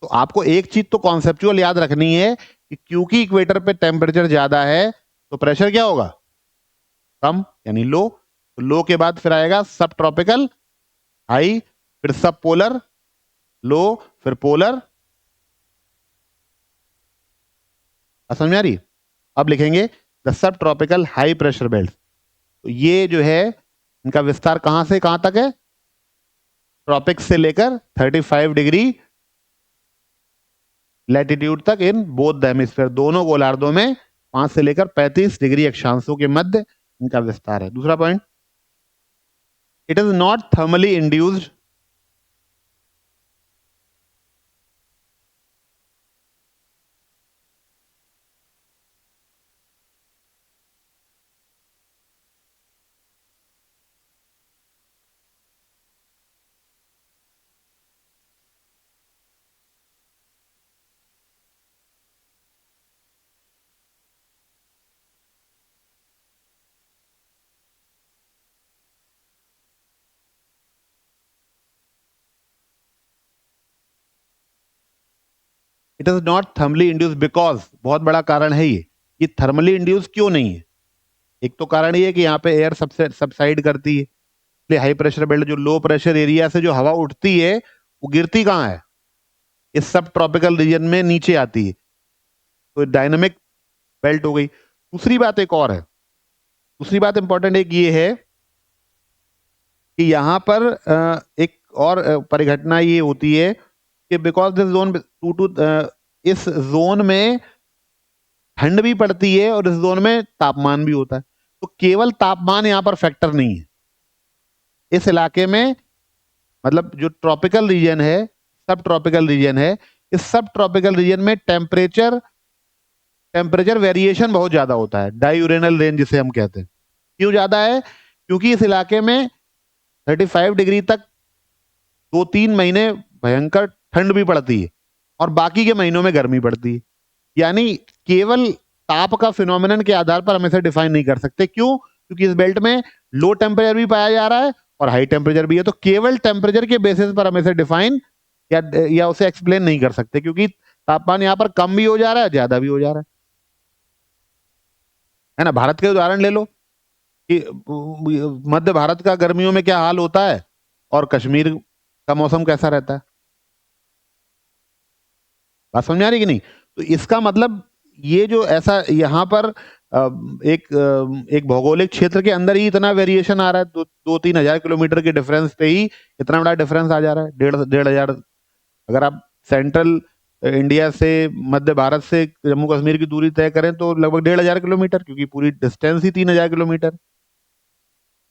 तो आपको एक चीज तो कॉन्सेप्चुअल याद रखनी है कि क्योंकि इक्वेटर पे टेम्परेचर ज्यादा है तो प्रेशर क्या होगा, कम, यानी लो। तो लो के बाद फिर आएगा सब ट्रॉपिकल हाई, फिर सब पोलर लो, फिर पोलर। समझ में आ रही? अब लिखेंगे the sub tropical high pressure belt. तो ये जो है इनका विस्तार कहां से कहां तक है, ट्रॉपिक्स से लेकर 35 डिग्री लैटिट्यूड तक इन बोथ द हेमिस्फीयर, दोनों गोलार्धों में 5 से लेकर 35 डिग्री अक्षांशों के मध्य इनका विस्तार है। दूसरा point, it is not thermally induced. It is not thermally induced because, बहुत बड़ा कारण है ये थर्मली इंड्यूस क्यों नहीं है। एक तो कारण ये है कि यहाँ पे एयर सबसाइड करती है, इसलिए हाई प्रेशर बेल्ट, जो लो प्रेशर एरिया से जो हवा उठती है वो गिरती कहाँ है, इस सब ट्रॉपिकल रीजन में नीचे आती है, तो डायनामिक बेल्ट हो गई। दूसरी बात एक और है, दूसरी बात इंपॉर्टेंट एक ये है कि यहाँ पर एक और परिघटना ये होती है कि because this zone to to इस जोन में ठंड भी पड़ती है और इस जोन में तापमान भी होता है, तो केवल तापमान यहाँ पर फैक्टर नहीं है इस इलाके में। मतलब जो ट्रॉपिकल रीजन है, सब ट्रॉपिकल रीजन है, इस सब ट्रॉपिकल रीजन में टेम्परेचर वेरिएशन बहुत ज्यादा होता है, डायूरेनल रेंज जिसे हम कहते हैं। क्यों ज्यादा है? क्योंकि इस इलाके में 35 डिग्री तक 2-3 महीने भयंकर ठंड भी पड़ती है और बाकी के महीनों में गर्मी पड़ती है। यानी केवल ताप का फिनोमिनन के आधार पर हम इसे डिफाइन नहीं कर सकते। क्यों? क्योंकि इस बेल्ट में लो टेम्परेचर भी पाया जा रहा है और हाई टेम्परेचर भी है, तो केवल टेम्परेचर के बेसिस पर हम इसे डिफाइन या उसे एक्सप्लेन नहीं कर सकते, क्योंकि तापमान यहां पर कम भी हो जा रहा है, ज्यादा भी हो जा रहा है ना। भारत के उदाहरण ले लो कि मध्य भारत का गर्मियों में क्या हाल होता है और कश्मीर का मौसम कैसा रहता है। बात समझ में आ रही कि नहीं? तो इसका मतलब ये जो ऐसा यहाँ पर एक भौगोलिक क्षेत्र के अंदर ही इतना वेरिएशन आ रहा है, 2-3 हजार किलोमीटर के डिफरेंस पे ही इतना बड़ा डिफरेंस आ जा रहा है, 1,500 1,500। अगर आप सेंट्रल इंडिया से, मध्य भारत से जम्मू कश्मीर की दूरी तय करें तो लगभग 1,500 किलोमीटर, क्योंकि पूरी डिस्टेंस ही 3,000 किलोमीटर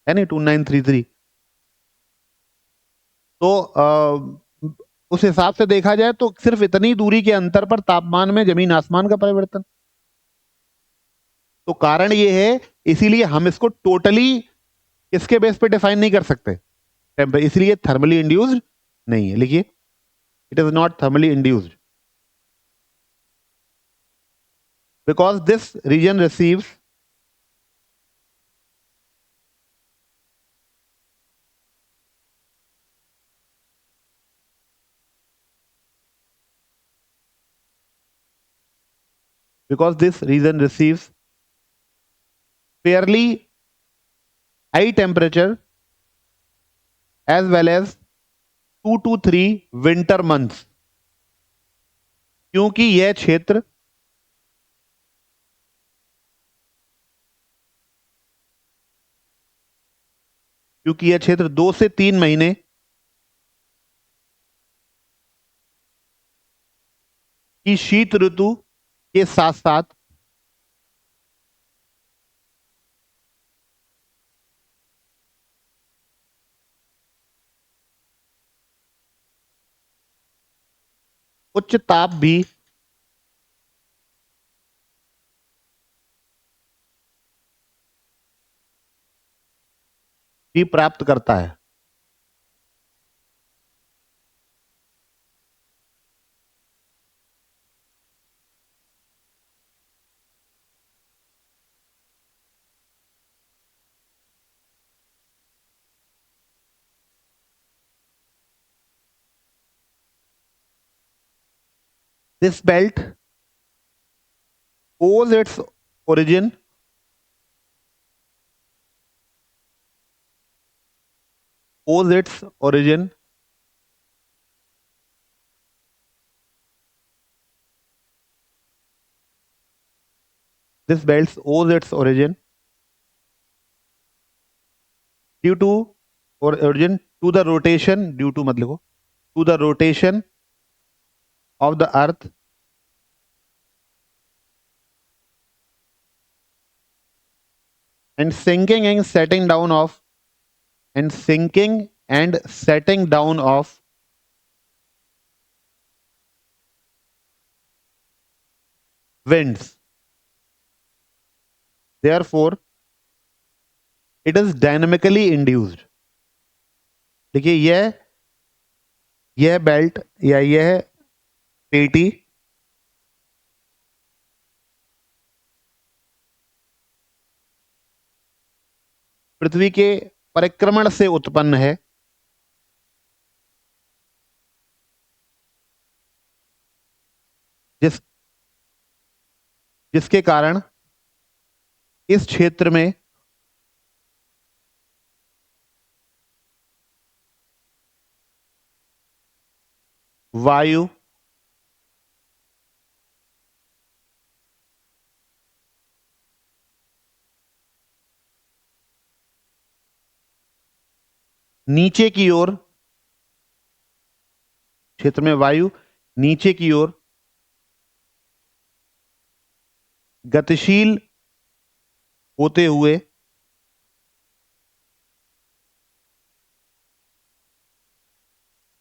है नहीं, 2933। तो उस हिसाब से देखा जाए तो सिर्फ इतनी दूरी के अंतर पर तापमान में जमीन आसमान का परिवर्तन। तो कारण ये है, इसीलिए हम इसको टोटली इसके बेस पे डिफाइन नहीं कर सकते, इसलिए थर्मली इंड्यूस्ड नहीं है। लिखिए, it is not thermally induced because this region receives because this region receives fairly high temperature as well as 2 to 3 winter months। क्योंकि यह क्षेत्र क्योंकि यह क्षेत्र 2 से 3 महीने की शीत ऋतु के साथ साथ उच्च ताप भी प्राप्त करता है। This belt owes its origin owes its origin this belt owes its origin due to or origin to the rotation due to मत लिखो, to the rotation of the earth and sinking and setting down of and sinking and setting down of winds। Therefore, it is dynamically induced। देखिए, यह belt या यह पेटी पृथ्वी के परिक्रमण से उत्पन्न है, जिस जिसके कारण इस क्षेत्र में वायु नीचे की ओर क्षेत्र में वायु नीचे की ओर गतिशील होते हुए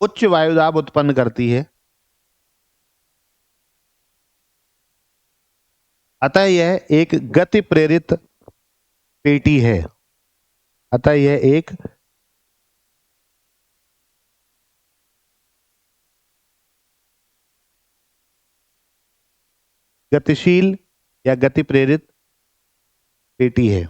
उच्च वायुदाब उत्पन्न करती है। अतः यह एक गति प्रेरित पेटी है। अतः यह एक गतिशील या गति प्रेरित पेटी है।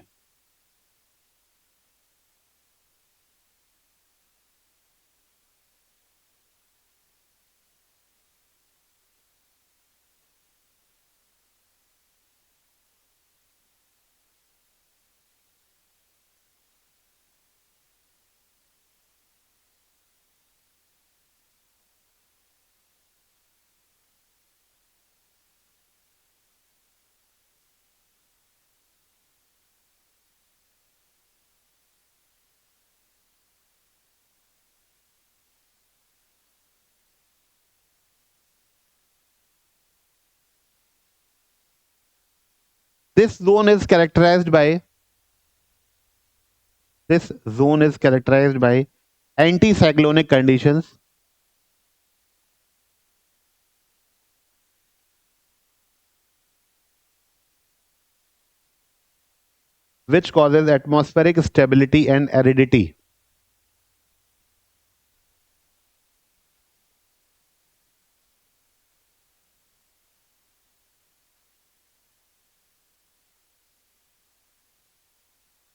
This zone is characterized by anticyclonic conditions which causes atmospheric stability and aridity.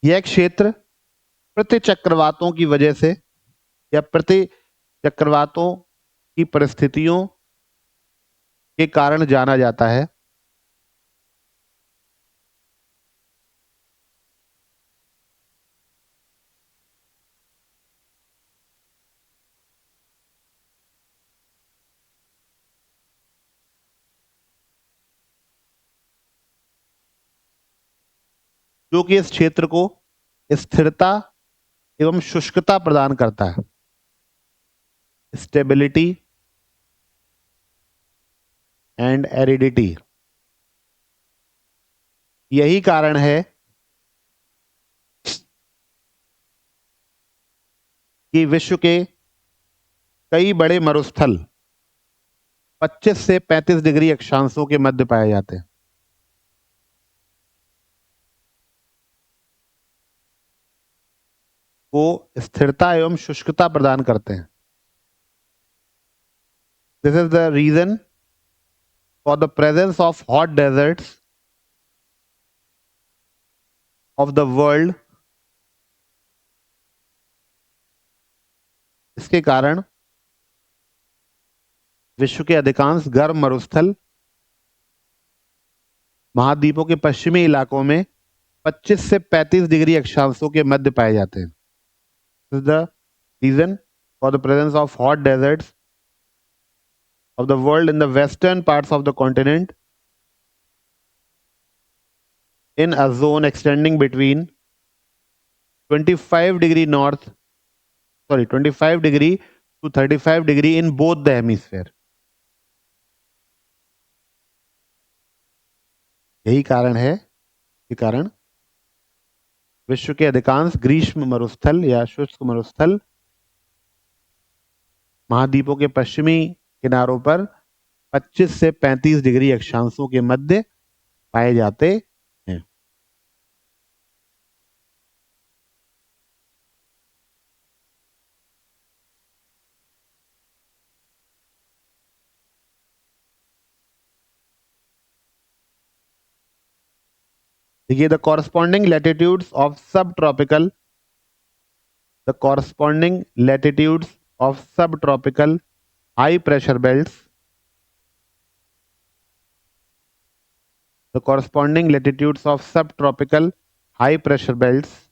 यह क्षेत्र प्रति चक्रवातों की वजह से या प्रति चक्रवातों की परिस्थितियों के कारण जाना जाता है। जो कि इस क्षेत्र को स्थिरता एवं शुष्कता प्रदान करता है। Stability and aridity. यही कारण है कि विश्व के कई बड़े मरुस्थल 25 से 35 डिग्री अक्षांशों के मध्य पाए जाते हैं। वो स्थिरता एवं शुष्कता प्रदान करते हैं। This is the reason for the presence of hot deserts of the world. इसके कारण विश्व के अधिकांश गर्म मरुस्थल महाद्वीपों के पश्चिमी इलाकों में 25 से 35 डिग्री अक्षांशों के मध्य पाए जाते हैं। This is the reason for the presence of hot deserts of the world in the western parts of the continent in a zone extending between 25 degree 25 degree to 35 degree in both the hemisphere. यही कारण है के कारण विश्व के अधिकांश ग्रीष्म मरुस्थल या शुष्क मरुस्थल महाद्वीपों के पश्चिमी किनारों पर 25 से 35 डिग्री अक्षांशों के मध्य पाए जाते हैं। देखिए, द कॉरस्पॉन्डिंग लैटिट्यूड्स ऑफ सब tropical high pressure belts the corresponding latitudes of subtropical high pressure belts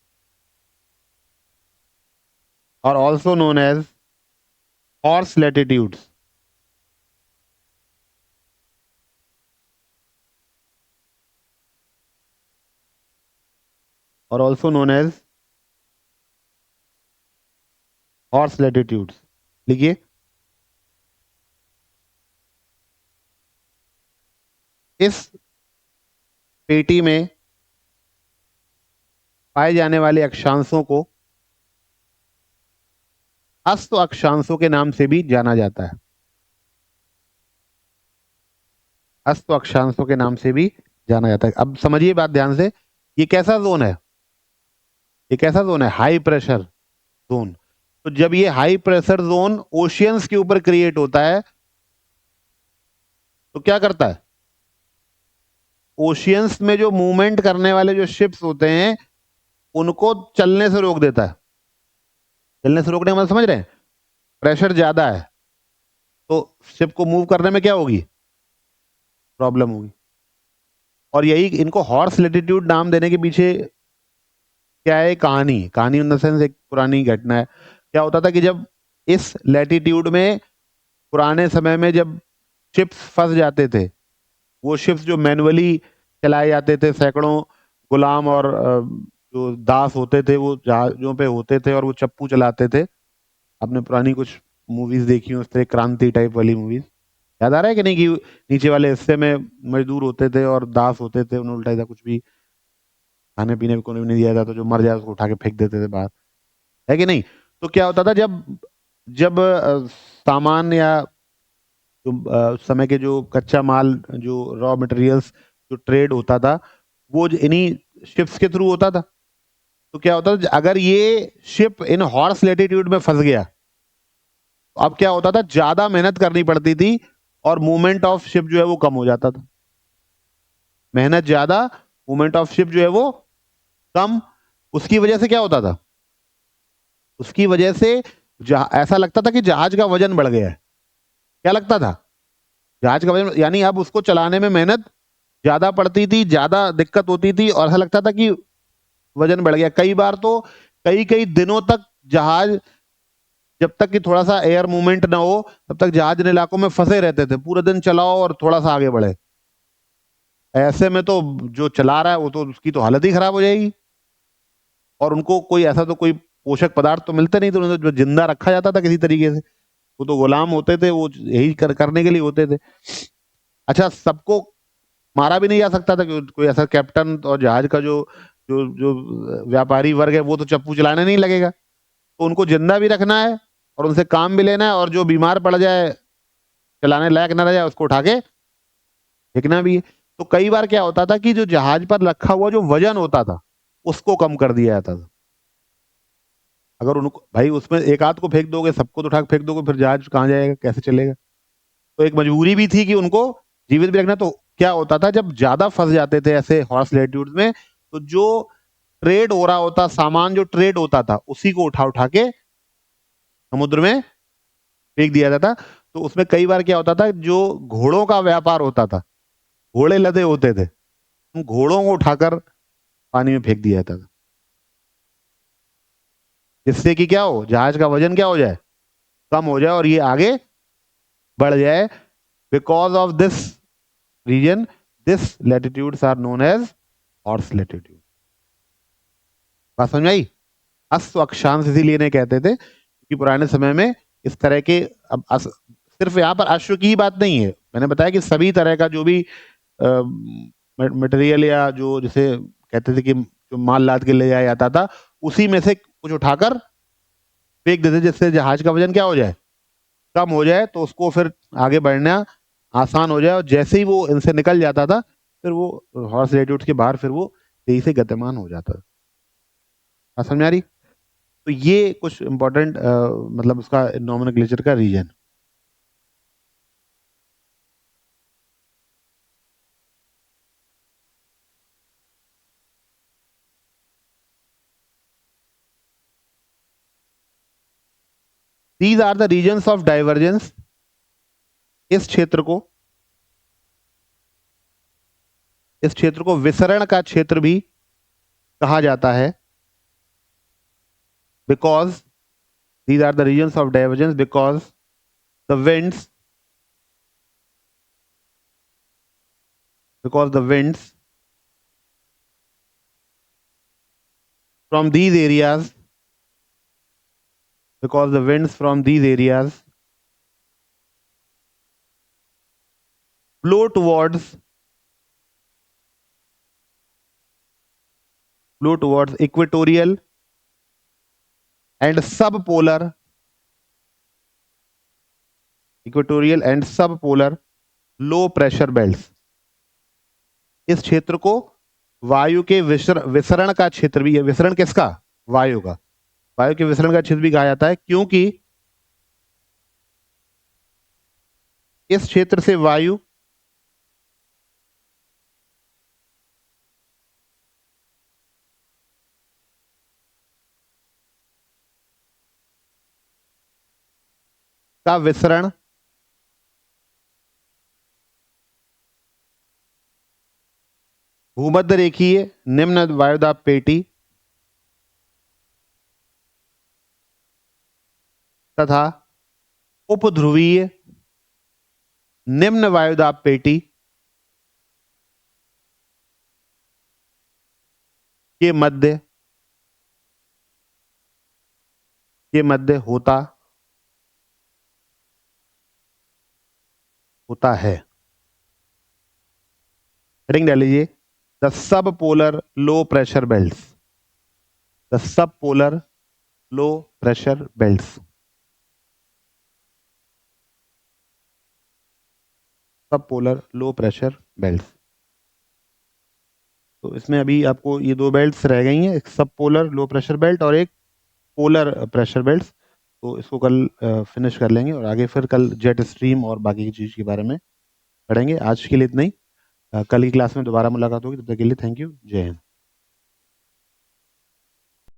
are also known as horse latitudes. Or also known as horse latitudes. लिखिए, इस पेटी में पाए जाने वाले अक्षांशों को अस्त अक्षांशों के नाम से भी जाना जाता है। अस्त अक्षांशों के नाम से भी जाना जाता है। अब समझिए बात ध्यान से, ये कैसा जोन है? ये कैसा जोन है? High pressure zone. तो जब ये हाई प्रेशर जोन ओशियंस के ऊपर क्रिएट होता है तो क्या करता है? ओशियंस में जो मूवमेंट करने वाले जो शिप्स होते हैं उनको चलने से रोक देता है। चलने से रोकने का मतलब समझ रहे हैं? प्रेशर ज्यादा है तो शिप को मूव करने में क्या होगी? प्रॉब्लम होगी। और यही इनको हॉर्स लैटिट्यूड नाम देने के पीछे क्या है? कहानी इन द सेंस एक पुरानी घटना है। क्या होता था कि जब इस लैटिट्यूड में पुराने समय में जब शिप्स फंस जाते थे, वो शिप्स जो मैनुअली चलाए जाते थे, सैकड़ों गुलाम और जो दास होते थे वो जहाजों पे होते थे और वो चप्पू चलाते थे। आपने पुरानी कुछ मूवीज देखी हो इस तरह, क्रांति टाइप वाली मूवीज, याद आ रहा है कि नहीं, कि नीचे वाले हिस्से में मजदूर होते थे और दास होते थे, उन्हें उल्टा सीधा कुछ भी खाने पीने को नहीं दिया जाता, तो जो मर जाए उसको उठा के फेंक देते थे बाहर, है कि नहीं। तो क्या होता था, जब जब सामान या जो उस समय के जो कच्चा माल, जो रॉ मटेरियल्स, जो ट्रेड होता था, वो इन्हीं शिप्स के थ्रू होता था। तो क्या होता था, अगर ये शिप इन हॉर्स लेटीट्यूड में फंस गया, तो अब क्या होता था, ज्यादा मेहनत करनी पड़ती थी और मूवमेंट ऑफ शिप जो है वो कम हो जाता था। मेहनत ज्यादा, मूवमेंट ऑफ शिप जो है वो कम। उसकी वजह से क्या होता था, उसकी वजह से ऐसा लगता था कि जहाज का वजन बढ़ गया है। क्या लगता था, जहाज का वजन, यानी अब उसको चलाने में मेहनत ज्यादा पड़ती थी, ज्यादा दिक्कत होती थी, और ऐसा लगता था कि वजन बढ़ गया। कई बार तो कई कई दिनों तक जहाज, जब तक कि थोड़ा सा एयर मूवमेंट ना हो, तब तक जहाज इन इलाकों में फंसे रहते थे, पूरे दिन चलाओ और थोड़ा सा आगे बढ़े। ऐसे में तो जो चला रहा है वो तो, उसकी तो हालत ही खराब हो जाएगी। और उनको कोई ऐसा तो कोई पोषक पदार्थ तो मिलते नहीं, तो उन्हें जो जिंदा रखा जाता था किसी तरीके से, वो तो गुलाम होते थे, वो यही करने के लिए होते थे। अच्छा, सबको मारा भी नहीं जा सकता था, कोई ऐसा कैप्टन और जहाज का जो जो जो व्यापारी वर्ग है, वो तो चप्पू चलाने नहीं लगेगा। तो उनको जिंदा भी रखना है और उनसे काम भी लेना है, और जो बीमार पड़ जाए, चलाने लायक ना रह जाए, उसको उठा के फेंकना भी है। तो कई बार क्या होता था कि जो जहाज पर रखा हुआ जो वजन होता था, उसको कम कर दिया जाता था। अगर उनको भाई उसमें एक आध को फेंक दोगे, सबको तो उठा के फेंक दोगे, फिर जहाज कहाँ जाएगा, कैसे चलेगा। तो एक मजबूरी भी थी कि उनको जीवित भी रखना। तो क्या होता था, जब ज्यादा फंस जाते थे ऐसे हॉर्स लेट्यूड में, तो जो ट्रेड हो रहा होता, सामान जो ट्रेड होता था, उसी को उठा उठा के समुद्र में फेंक दिया जाता। तो उसमें कई बार क्या होता था, जो घोड़ों का व्यापार होता था, घोड़े लदे होते थे, उन घोड़ों को उठाकर पानी में फेंक दिया जाता था, जिससे कि क्या हो, जहाज का वजन क्या हो जाए, कम हो जाए, और ये आगे बढ़ जाए। Because of this reason, this latitudes are known as horse latitude. बात समझ आई। अश्व अक्षांश इसीलिए नहीं कहते थे, क्योंकि पुराने समय में इस तरह के, सिर्फ यहाँ पर अश्व की ही बात नहीं है, मैंने बताया कि सभी तरह का जो भी मटेरियल, या जो जैसे कहते थे कि जो माल लाद के ले जाया जाता था, उसी में से कुछ उठाकर फेंक देते, जिससे जहाज का वजन क्या हो जाए, कम हो जाए, तो उसको फिर आगे बढ़ना आसान हो जाए। और जैसे ही वो इनसे निकल जाता था, फिर वो हॉर्स रेडिट्यूड के बाहर फिर वो तेजी से गतिमान हो जाता था। बात समझ आ रही। तो ये कुछ इंपॉर्टेंट, मतलब उसका नॉमेनक्लेचर का reason. These are the regions of divergence. इस क्षेत्र को विसरण का क्षेत्र भी कहा जाता है। Because these are the regions of divergence, because the winds because the winds from these areas because the winds from these areas blow towards equatorial and subpolar low pressure belts। इस क्षेत्र को वायु के विसरण का क्षेत्र भी है। विसरण किसका, वायु का। वायु के विसरण का क्षेत्र भी कहा जाता है, क्योंकि इस क्षेत्र से वायु का विसरण भूमध्य रेखीय निम्न वायुदाब पेटी तथा उपध्रुवीय निम्न वायुदाब पेटी के मध्य होता होता है। हेडिंग डाल लीजिए, the sub polar low pressure belts, the sub polar low pressure belts, सब पोलर लो प्रेशर बेल्ट्स। तो इसमें अभी आपको ये दो बेल्ट्स रह गई हैं, एक सब पोलर लो प्रेशर बेल्ट और एक पोलर प्रेशर बेल्ट्स। तो इसको कल फिनिश कर लेंगे और आगे फिर कल जेट स्ट्रीम और बाकी की चीज़ के बारे में पढ़ेंगे। आज के लिए इतना ही, कल की क्लास में दोबारा मुलाकात होगी, तब तक के लिए थैंक यू, जय हिंद।